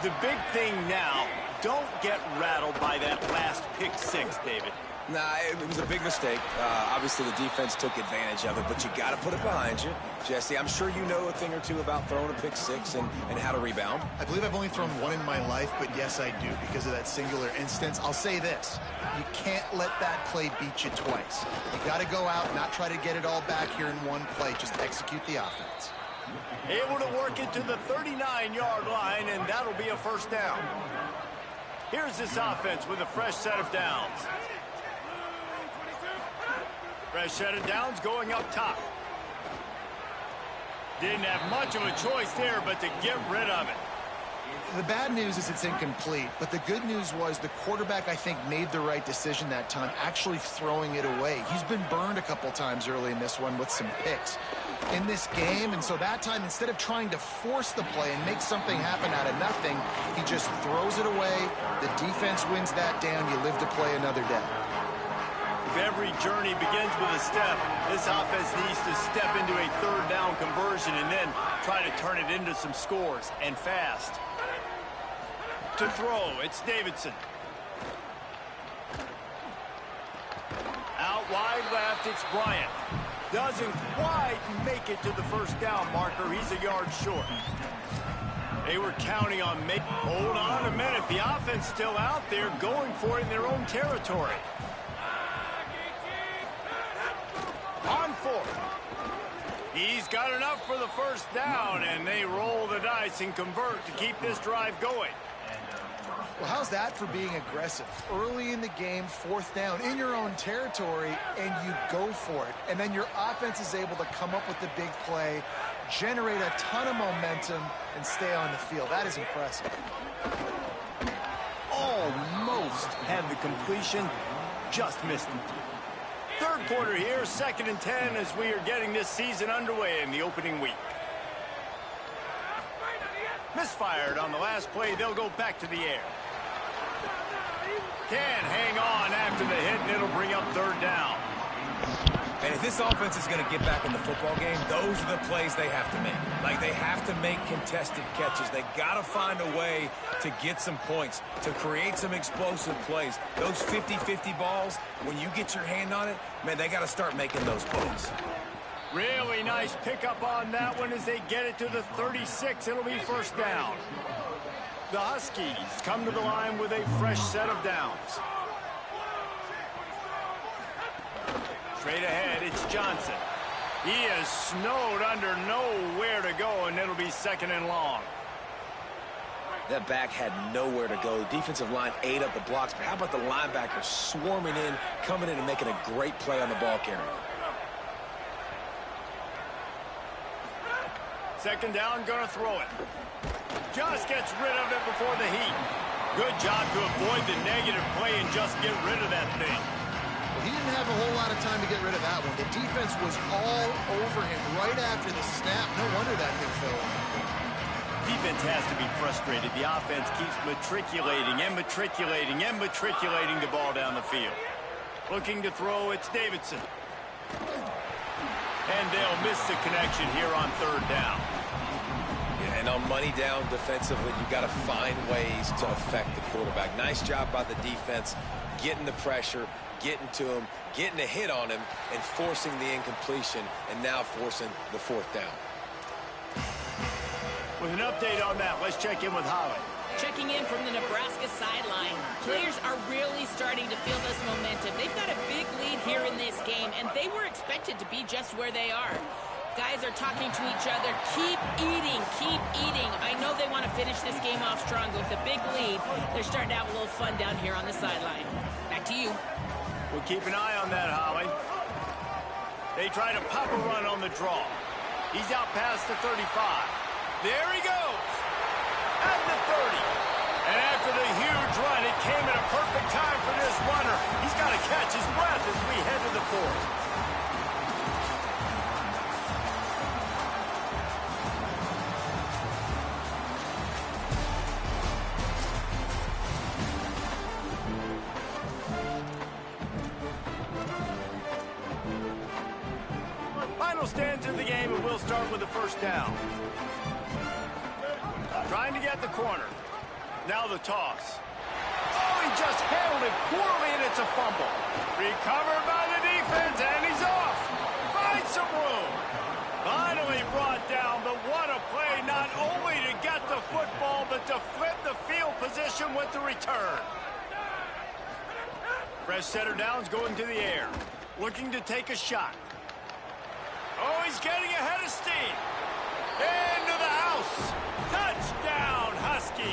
[SPEAKER 3] The big thing now, don't get rattled by that last pick 6, David.
[SPEAKER 4] Nah, it was a big mistake. Obviously, the defense took advantage of it, but you got to put it behind you. Jesse, I'm sure you know a thing or two about throwing a pick 6 and how to rebound.
[SPEAKER 5] I believe I've only thrown one in my life, but yes, I do because of that singular instance. I'll say this. You can't let that play beat you twice. You got to go out, not try to get it all back here in one play. Just execute the offense.
[SPEAKER 3] Able to work it to the 39-yard line, and that'll be a first down. Here's this offense with a fresh set of downs. Fresh set of downs going up top. Didn't have much of a choice there, but to get rid of it.
[SPEAKER 5] The bad news is it's incomplete, but the good news was the quarterback, I think, made the right decision that time, actually throwing it away. He's been burned a couple times early in this one with some picks in this game, and so that time, instead of trying to force the play and make something happen out of nothing, he just throws it away. The defense wins that down. You live to play another day.
[SPEAKER 3] If every journey begins with a step, this offense needs to step into a third down conversion and then try to turn it into some scores, and fast. To throw, it's Davidson. Out wide left, it's Bryant. Doesn't quite make it to the first down marker. He's a yard short. They were counting on hold on a minute. The offense still out there going for it in their own territory. On fourth. He's got enough for the first down, and they roll the dice and convert to keep this drive going.
[SPEAKER 5] Well, how's that for being aggressive? Early in the game, fourth down, in your own territory, and you go for it. And then your offense is able to come up with the big play generate a ton of momentum, and stay on the field. That is impressive.
[SPEAKER 3] Almost had the completion, just missed it. Third quarter here, 2nd and 10 as we are getting this season underway in the opening week. Misfired on the last play, they'll go back to the air. Can hang on after the hit, and it'll bring up 3rd down.
[SPEAKER 4] And if this offense is going to get back in the football game, those are the plays they have to make. Like, they have to make contested catches. They got to find a way to get some points, to create some explosive plays. Those 50-50 balls, when you get your hand on it, man, they got to start making those plays.
[SPEAKER 3] Really nice pickup on that one as they get it to the 36. It'll be 1st down. The Huskies come to the line with a fresh set of downs. Straight ahead, it's Johnson. He is snowed under, nowhere to go, and it'll be 2nd and long.
[SPEAKER 4] That back had nowhere to go. The defensive line ate up the blocks, but how about the linebacker swarming in, coming in and making a great play on the ball carrier?
[SPEAKER 3] 2nd down, gonna throw it. Just gets rid of it before the heat. Good job to avoid the negative play and just get rid of that thing.
[SPEAKER 5] He didn't have a whole lot of time to get rid of that one. The defense was all over him right after the snap. No wonder that thing fell.
[SPEAKER 3] Defense has to be frustrated. The offense keeps matriculating and matriculating and matriculating the ball down the field. Looking to throw, it's Davidson. And they'll miss the connection here on 3rd down.
[SPEAKER 4] Yeah, and on money down defensively, you got to find ways to affect the quarterback. Nice job by the defense, getting the pressure, getting to him, getting a hit on him, and forcing the incompletion, and now forcing the 4th down.
[SPEAKER 3] With an update on that, let's check in with Holly.
[SPEAKER 6] Checking in from the Nebraska sideline. Players are really starting to feel this momentum. They've got a big lead here in this game, and they were expected to be just where they are. Guys are talking to each other. Keep eating, keep eating. I know they want to finish this game off strong with a big lead. They're starting to have a little fun down here on the sideline. Back to you.
[SPEAKER 3] We'll keep an eye on that, Holly. They try to pop a run on the draw. He's out past the 35. There he goes. At the 30. And after the huge run, it came at a perfect time for this runner. He's got to catch his breath as we head to the 4th. Stands in the game, and we'll start with the 1st down. Trying to get the corner. Now the toss. Oh, he just handled it poorly, and it's a fumble. Recovered by the defense, and he's off. Finds some room. Finally brought down, but what a play, not only to get the football, but to flip the field position with the return. Fresh setter downs going to the air. Looking to take a shot. Oh, he's getting ahead of steam. Into the house. Touchdown, Huskies.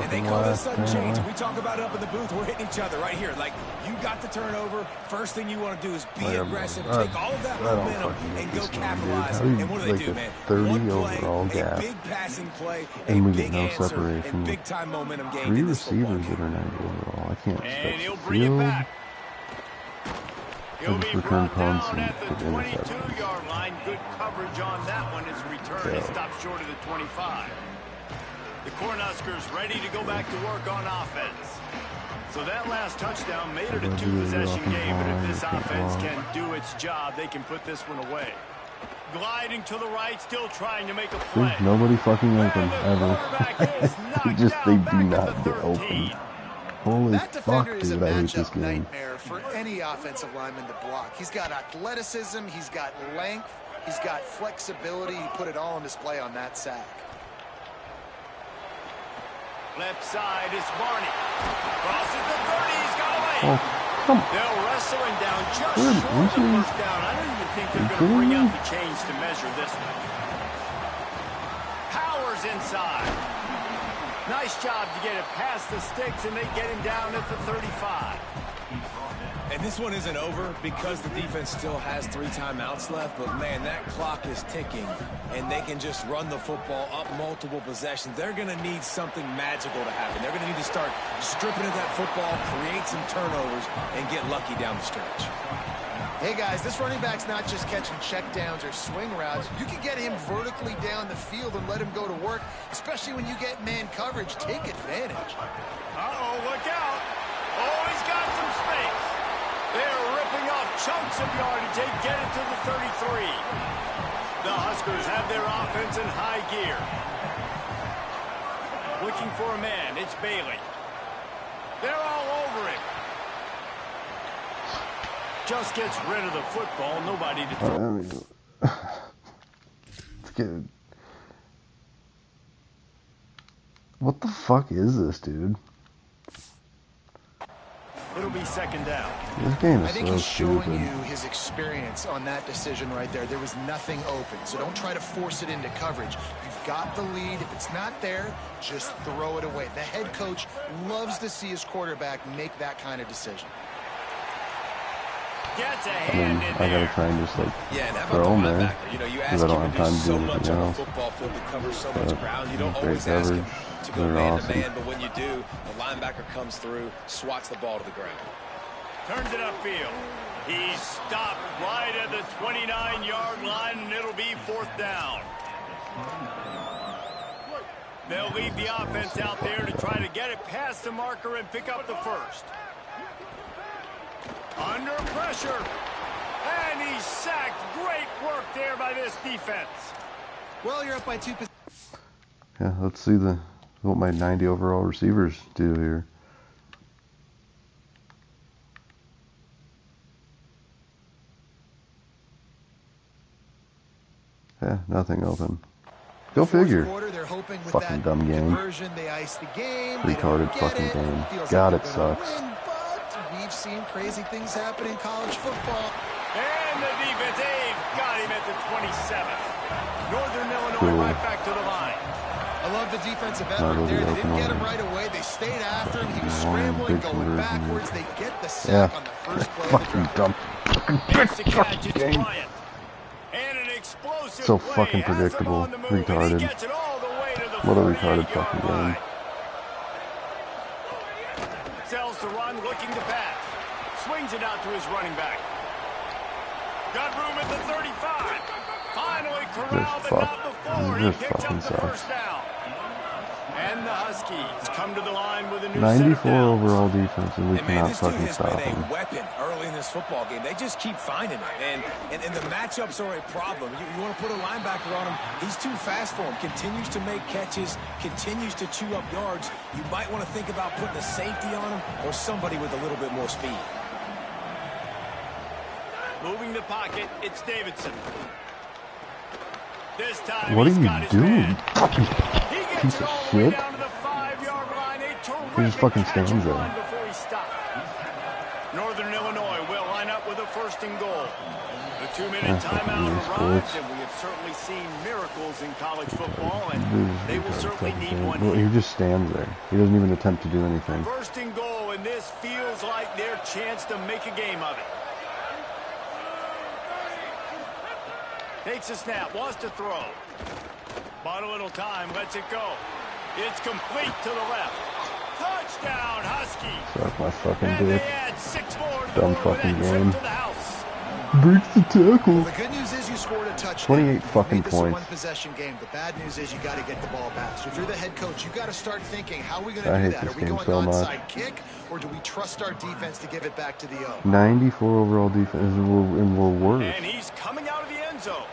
[SPEAKER 4] And they call this sudden change. We talk about it up in the booth. We're hitting each other right here. Like, you got the turnover. First thing you want to do is be aggressive. Take all of that momentum and go capitalize. And what do they do, man?
[SPEAKER 1] 30
[SPEAKER 4] One play,
[SPEAKER 1] overall gap.
[SPEAKER 4] a big passing play,
[SPEAKER 1] And we
[SPEAKER 4] big
[SPEAKER 1] get no
[SPEAKER 4] answer,
[SPEAKER 1] separation.
[SPEAKER 4] and big-time momentum gain.
[SPEAKER 1] 3 receivers that are 90 overall. I can't
[SPEAKER 3] And he'll
[SPEAKER 1] expect
[SPEAKER 3] bring it
[SPEAKER 1] field.
[SPEAKER 3] back. He'll be
[SPEAKER 1] return
[SPEAKER 3] brought
[SPEAKER 1] punts
[SPEAKER 3] down
[SPEAKER 1] and
[SPEAKER 3] at the
[SPEAKER 1] put interceptions.
[SPEAKER 3] 22-yard line. Good coverage on that one. His return is stopped short of the 25. The Cornhuskers ready to go back to work on offense. So that last touchdown made it a 2-possession game, but if this offense can do its job, they can put this one away. Gliding to the right, still trying to make a play.
[SPEAKER 1] There's nobody fucking open ever. They do not get open. Holy
[SPEAKER 5] That
[SPEAKER 1] fuck,
[SPEAKER 5] defender is a
[SPEAKER 1] dude, I hate this
[SPEAKER 5] matchup
[SPEAKER 1] game.
[SPEAKER 5] nightmare for any offensive lineman to block. He's got athleticism, he's got length, he's got flexibility. He put it all on display on that sack.
[SPEAKER 3] Left side is Barney. Crosses the 30. He's got away.
[SPEAKER 1] Oh, come on.
[SPEAKER 3] They'll wrestle him down just
[SPEAKER 1] Good.
[SPEAKER 3] short of the first down. I don't even think they're going to bring out the chains to measure this one. Powers inside. Nice job to get it past the sticks, and they get him down at the 35.
[SPEAKER 4] And this one isn't over because the defense still has 3 timeouts left, but man, that clock is ticking, and they can just run the football up multiple possessions. They're going to need something magical to happen. They're going to need to start stripping at that football, create some turnovers, and get lucky down the stretch.
[SPEAKER 5] Hey, guys, this running back's not just catching checkdowns or swing routes. You can get him vertically down the field and let him go to work, especially when you get man coverage. Take advantage.
[SPEAKER 3] Uh-oh, look out. Oh, he's got some space. They're ripping off chunks of yardage. They get it to the 33. The Huskers have their offense in high gear. Looking for a man. It's Bailey. They're all over him. Just gets rid of the football. Nobody to throw.
[SPEAKER 1] It's good. What the fuck is this, dude?
[SPEAKER 3] It'll be second down.
[SPEAKER 1] This game is
[SPEAKER 5] I think
[SPEAKER 1] so
[SPEAKER 5] he's showing
[SPEAKER 1] stupid.
[SPEAKER 5] you his experience on that decision right there. There was nothing open, so don't try to force it into coverage. You've got the lead. If it's not there, just throw it away. The head coach loves to see his quarterback make that kind of decision.
[SPEAKER 3] Gets a
[SPEAKER 1] I
[SPEAKER 3] hand
[SPEAKER 1] mean,
[SPEAKER 3] in
[SPEAKER 1] I
[SPEAKER 3] there.
[SPEAKER 1] gotta try and just like
[SPEAKER 4] Yeah, and how
[SPEAKER 1] throw
[SPEAKER 4] about
[SPEAKER 1] him
[SPEAKER 4] the
[SPEAKER 1] there
[SPEAKER 4] linebacker? You know, you ask
[SPEAKER 1] because I
[SPEAKER 4] him
[SPEAKER 1] don't
[SPEAKER 4] to
[SPEAKER 1] have
[SPEAKER 4] do
[SPEAKER 1] time to
[SPEAKER 4] so
[SPEAKER 1] do
[SPEAKER 4] much
[SPEAKER 1] anything
[SPEAKER 4] on the
[SPEAKER 1] else.
[SPEAKER 4] football field to cover so much ground. You don't
[SPEAKER 1] Great
[SPEAKER 4] always ask him
[SPEAKER 1] coverage.
[SPEAKER 4] to go
[SPEAKER 1] They're
[SPEAKER 4] man
[SPEAKER 1] awesome.
[SPEAKER 4] to man, but when you do, the linebacker comes through, swats the ball to the ground.
[SPEAKER 3] Turns it upfield. He's stopped right at the 29-yard line, and it'll be 4th down. They'll leave the offense out there to try to get it past the marker and pick up the first. Under pressure. And he's sacked. Great work there by this defense.
[SPEAKER 5] Well, you're up by 2.
[SPEAKER 1] Yeah, let's see what my 90 overall receivers do here. Yeah, nothing open. Go figure.
[SPEAKER 5] They're hoping with
[SPEAKER 1] Fucking
[SPEAKER 5] that
[SPEAKER 1] dumb game.
[SPEAKER 5] conversion, they ice the game.
[SPEAKER 1] Retarded
[SPEAKER 5] They don't
[SPEAKER 1] fucking
[SPEAKER 5] get
[SPEAKER 1] game.
[SPEAKER 5] It. Feels
[SPEAKER 1] God,
[SPEAKER 5] like
[SPEAKER 1] it
[SPEAKER 5] they're gonna
[SPEAKER 1] sucks.
[SPEAKER 5] Win, but we've seen crazy things happen in college football.
[SPEAKER 3] And the defense, they've got him at the 27th. Northern Illinois
[SPEAKER 1] Cool.
[SPEAKER 3] right back to the line.
[SPEAKER 5] I love the defensive
[SPEAKER 1] Not
[SPEAKER 5] effort
[SPEAKER 1] really
[SPEAKER 5] there. They
[SPEAKER 1] open
[SPEAKER 5] didn't get him
[SPEAKER 1] on
[SPEAKER 5] right away. They stayed after him. He was
[SPEAKER 1] One
[SPEAKER 5] scrambling,
[SPEAKER 1] big
[SPEAKER 5] going
[SPEAKER 1] conversion.
[SPEAKER 5] backwards. They get the
[SPEAKER 1] Yeah.
[SPEAKER 5] sack on the first play of the
[SPEAKER 1] Fucking
[SPEAKER 5] drive.
[SPEAKER 1] dumb.
[SPEAKER 3] Makes the catch, it's
[SPEAKER 1] game.
[SPEAKER 3] Bryant. And an explosive
[SPEAKER 1] So
[SPEAKER 3] play.
[SPEAKER 1] fucking
[SPEAKER 3] Has him
[SPEAKER 1] predictable.
[SPEAKER 3] on the move, and he
[SPEAKER 1] Retarded.
[SPEAKER 3] gets it all the way to the
[SPEAKER 1] What a
[SPEAKER 3] 48-yard
[SPEAKER 1] retarded fucking
[SPEAKER 3] line.
[SPEAKER 1] game.
[SPEAKER 3] Sells to run, looking to pass. Swings it out to his running back. Got room at the 35. Finally corralled, but not before. He
[SPEAKER 1] This
[SPEAKER 3] picks
[SPEAKER 1] fucking
[SPEAKER 3] up the
[SPEAKER 1] sucks.
[SPEAKER 3] first down. And the Huskies come to the line with a new
[SPEAKER 1] 94
[SPEAKER 3] set of downs.
[SPEAKER 1] overall defense, and we
[SPEAKER 4] And man,
[SPEAKER 1] cannot
[SPEAKER 4] this dude
[SPEAKER 1] fucking
[SPEAKER 4] has
[SPEAKER 1] stop
[SPEAKER 4] been
[SPEAKER 1] him.
[SPEAKER 4] a weapon early in this football game. They just keep finding it. And the matchups are a problem. You want to put a linebacker on him, he's too fast for him. Continues to make catches, continues to chew up yards. You might want to think about putting a safety on him or somebody with a little bit more speed.
[SPEAKER 3] Moving the pocket, it's Davidson. This time
[SPEAKER 1] What are
[SPEAKER 3] he's
[SPEAKER 1] you
[SPEAKER 3] got his
[SPEAKER 1] doing?
[SPEAKER 3] man.
[SPEAKER 1] Fucking
[SPEAKER 3] He gets
[SPEAKER 1] piece
[SPEAKER 3] it
[SPEAKER 1] of
[SPEAKER 3] all the way
[SPEAKER 1] shit.
[SPEAKER 3] down to the 5-yard line. A terrific
[SPEAKER 1] He just fucking
[SPEAKER 3] catch and
[SPEAKER 1] stands there.
[SPEAKER 3] run before he stopped. Northern Illinois will line up with a 1st and goal. The 2-minute timeout
[SPEAKER 1] EA
[SPEAKER 3] arrives,
[SPEAKER 1] Sports.
[SPEAKER 3] and we have certainly seen miracles in college football, and
[SPEAKER 1] This
[SPEAKER 3] they
[SPEAKER 1] is
[SPEAKER 3] will
[SPEAKER 1] retarded
[SPEAKER 3] certainly
[SPEAKER 1] fucking
[SPEAKER 3] need
[SPEAKER 1] game.
[SPEAKER 3] one
[SPEAKER 1] Well,
[SPEAKER 3] here.
[SPEAKER 1] he just stands there. He doesn't even attempt to do anything.
[SPEAKER 3] 1st and goal, and this feels like their chance to make a game of it. Takes a snap, wants to throw. Bought a little time, lets it go. It's complete to the left. Touchdown, Huskies.
[SPEAKER 1] Suck my fucking
[SPEAKER 3] And they
[SPEAKER 1] dick.
[SPEAKER 3] add 6 more to the
[SPEAKER 1] Dumb
[SPEAKER 3] board with
[SPEAKER 1] fucking
[SPEAKER 3] that trip
[SPEAKER 1] game.
[SPEAKER 3] to the house.
[SPEAKER 1] Breaks the tackle.
[SPEAKER 5] The good news is you scored a touchdown.
[SPEAKER 1] 28
[SPEAKER 5] You
[SPEAKER 1] fucking
[SPEAKER 5] made this a
[SPEAKER 1] points.
[SPEAKER 5] one-possession game. The bad news is you got to get the ball back. So if you're the head coach, you got to start thinking, how are we going
[SPEAKER 1] I
[SPEAKER 5] to do
[SPEAKER 1] hate
[SPEAKER 5] that?
[SPEAKER 1] this
[SPEAKER 5] Are we
[SPEAKER 1] game
[SPEAKER 5] going
[SPEAKER 1] so much.
[SPEAKER 5] onside kick, or do we trust our defense to give it back to the O?
[SPEAKER 1] 94 overall defense, and we're worse.
[SPEAKER 3] And he's coming out of the end zone.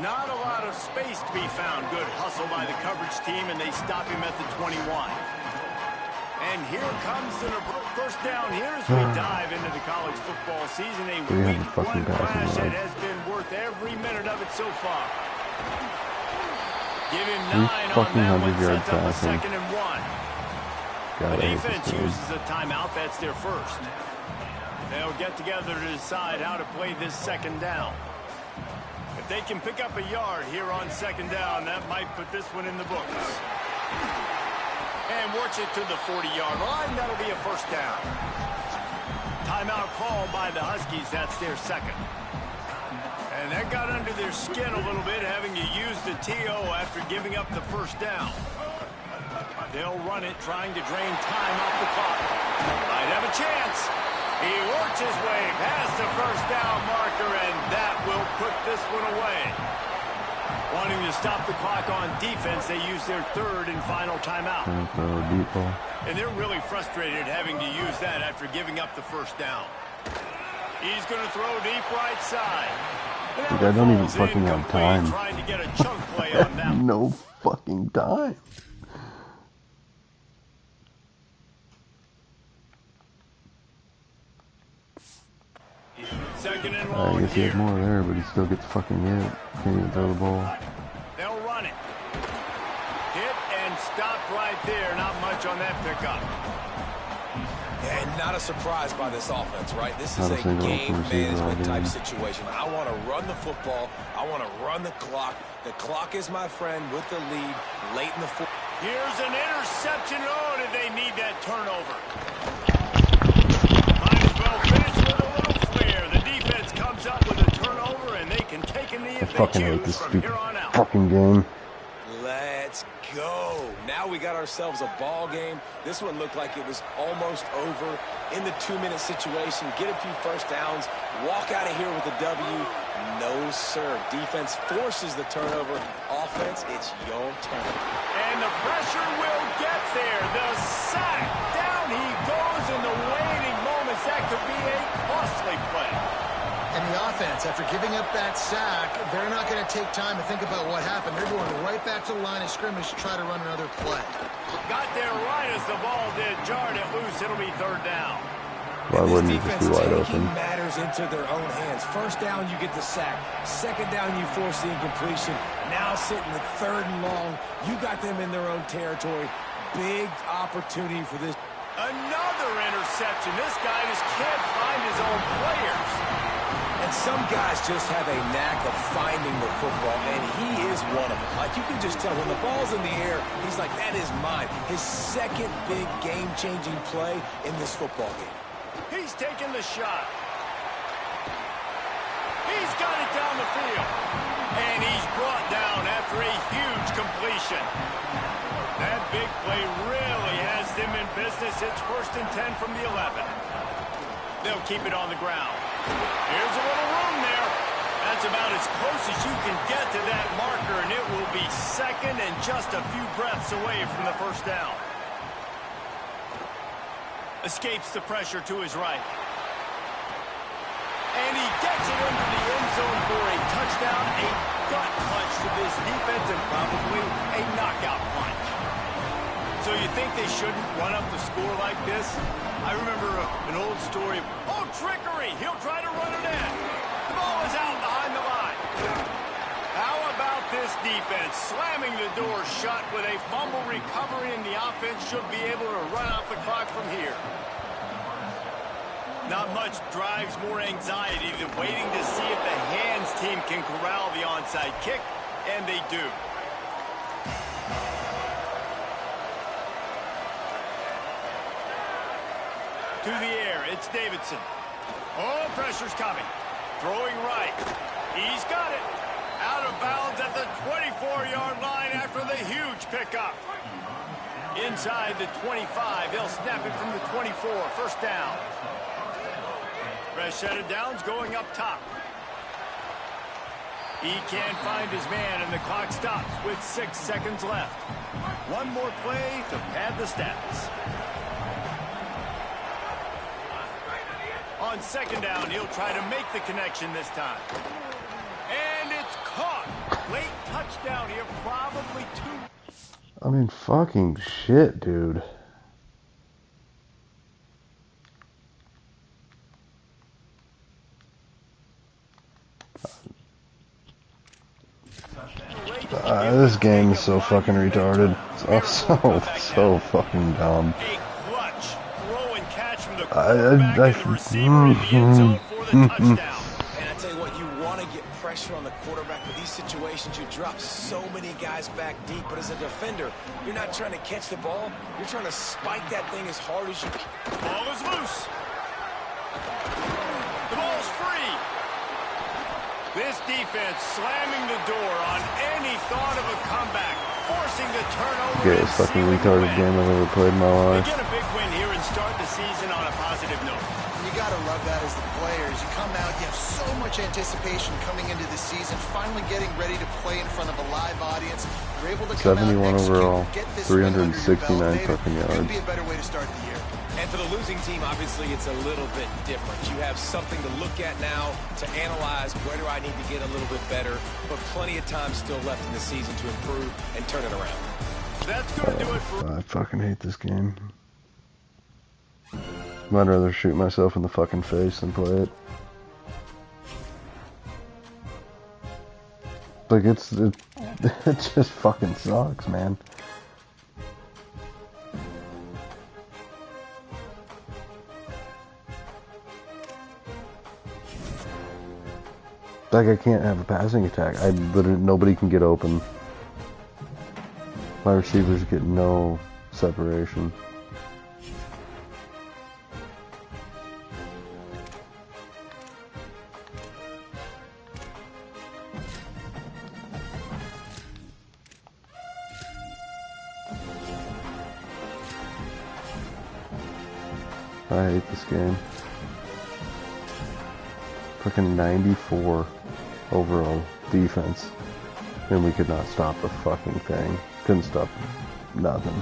[SPEAKER 3] Not a lot of space to be found. Good hustle by the coverage team, and they stop him at the 21. And here comes the first down here as we dive into the college football season. A
[SPEAKER 1] 300
[SPEAKER 3] week
[SPEAKER 1] fucking
[SPEAKER 3] 1
[SPEAKER 1] passing
[SPEAKER 3] crash that
[SPEAKER 1] yards.
[SPEAKER 3] has been worth every minute of it so far. Give him 9 on
[SPEAKER 1] fucking
[SPEAKER 3] that one.
[SPEAKER 1] 100-yard
[SPEAKER 3] Sets up a
[SPEAKER 1] passing.
[SPEAKER 3] 2nd and 1.
[SPEAKER 1] God,
[SPEAKER 3] The
[SPEAKER 1] I hate
[SPEAKER 3] defense
[SPEAKER 1] this game.
[SPEAKER 3] uses a timeout. That's their first. They'll get together to decide how to play this 2nd down. If they can pick up a yard here on 2nd down, that might put this one in the books. And works it to the 40-yard line. That'll be a 1st down. Timeout call by the Huskies. That's their second. And that got under their skin a little bit, having to use the TO after giving up the first down. They'll run it, trying to drain time off the clock. Might have a chance. He works his way past the first down marker, and that will put this one away. Wanting to stop the clock on defense, they use their third and final timeout. And they're really frustrated having to use that after giving up the first down. He's going to throw deep right side.
[SPEAKER 1] Dude, I don't even fucking have time.
[SPEAKER 3] Trying to get a chunk play on that.
[SPEAKER 1] No fucking time.
[SPEAKER 3] Second and long.
[SPEAKER 1] I guess he has more there, but he still gets fucking hit. Can't even throw the ball.
[SPEAKER 3] They'll run it. Hit and stopped right there. Not much on that pickup.
[SPEAKER 4] And not a surprise by this offense, right? This is a game management type situation. I want to run the football. I want to run the clock. The clock is my friend with the lead late in the fourth.
[SPEAKER 3] Here's an interception. Oh, did they need that turnover? Might as well finish with a little flair. The defense comes up with a turnover, and they can take a knee if they choose from here on out.
[SPEAKER 1] Fucking game.
[SPEAKER 4] Let's go. Now we got ourselves a ball game. This one looked like it was almost over in the 2-minute situation. Get a few first downs. Walk out of here with a W. No, sir. Defense forces the turnover. Offense, it's your turn.
[SPEAKER 3] And the pressure will get there. The sack. Down he goes in the waiting moments. That could be a costly play.
[SPEAKER 5] And the offense, after giving up that sack, they're not going to take time to think about what happened. They're going right back to the line of scrimmage to try to run another play.
[SPEAKER 3] Got there right as the ball did. Jarred it loose. It'll be third down.
[SPEAKER 1] Why wouldn't you just be wide open?
[SPEAKER 4] Matters into their own hands. First down, you get the sack. Second down, you force the incompletion. Now sitting at third and long, you got them in their own territory. Big opportunity for this.
[SPEAKER 3] Another interception. This guy just can't find his own players.
[SPEAKER 4] And some guys just have a knack of finding the football, and he is one of them. Like, you can just tell when the ball's in the air, he's like, that is mine. His second big game-changing play in this football game.
[SPEAKER 3] He's taking the shot. He's got it down the field. And he's brought down after a huge completion. That big play really has them in business. It's 1st and 10 from the 11. They'll keep it on the ground. Here's a little room there. That's about as close as you can get to that marker, and it will be second and just a few breaths away from the first down. Escapes the pressure to his right. And he gets it into the end zone for a touchdown, a gut punch to this defense, and probably a knockout punch. So you think they shouldn't run up the score like this? I remember an old story. Oh, trickery! He'll try to run it in. The ball is out behind the line. How about this defense slamming the door shut with a fumble recovery, and the offense should be able to run out the clock from here. Not much drives more anxiety than waiting to see if the hands team can corral the onside kick, and they do. To the air, it's Davidson. Oh, pressure's coming. Throwing right. He's got it. Out of bounds at the 24-yard line after the huge pickup. Inside the 25, they'll snap it from the 24. First down. Fresh set of downs going up top. He can't find his man, and the clock stops with 6 seconds left. One more play to pad the stats. On second down, he'll try to make the connection this time. And it's caught. Late touchdown here, probably 2.
[SPEAKER 1] I mean, fucking shit, dude. This game is so fucking retarded. It's so fucking dumb.
[SPEAKER 4] And I tell you what, you want to get pressure on the quarterback with these situations. You drop so many guys back deep, but as a defender, you're not trying to catch the ball. You're trying to spike that thing as hard as you can.
[SPEAKER 3] Ball is loose. The ball's free. This defense slamming the door on any thought of a comeback, forcing the turnover.
[SPEAKER 1] Greatest fucking retarded game I've ever played in my life.
[SPEAKER 3] They get a big win here and start the season on a positive note.
[SPEAKER 5] You gotta love that as the players. You come out, you have so much anticipation coming into the season, finally getting ready to play in front of a live audience. You're able to come
[SPEAKER 1] 71
[SPEAKER 5] out,
[SPEAKER 1] overall,
[SPEAKER 5] get this
[SPEAKER 1] 369 fucking yards.
[SPEAKER 5] Could be a better way to start the year.
[SPEAKER 4] And for the losing team, obviously, it's a little bit different. You have something to look at now, to analyze where do I need to get a little bit better, but plenty of time still left in the season to improve and turn it around.
[SPEAKER 3] That's going to do it for...
[SPEAKER 1] I fucking hate this game. I'd rather shoot myself in the fucking face than play it. Like, it just fucking sucks, man. Like, I can't have a passing attack. Nobody can get open. My receivers get no separation. I hate this game. Fucking 94 overall defense. And we could not stop the fucking thing. Couldn't stop nothing.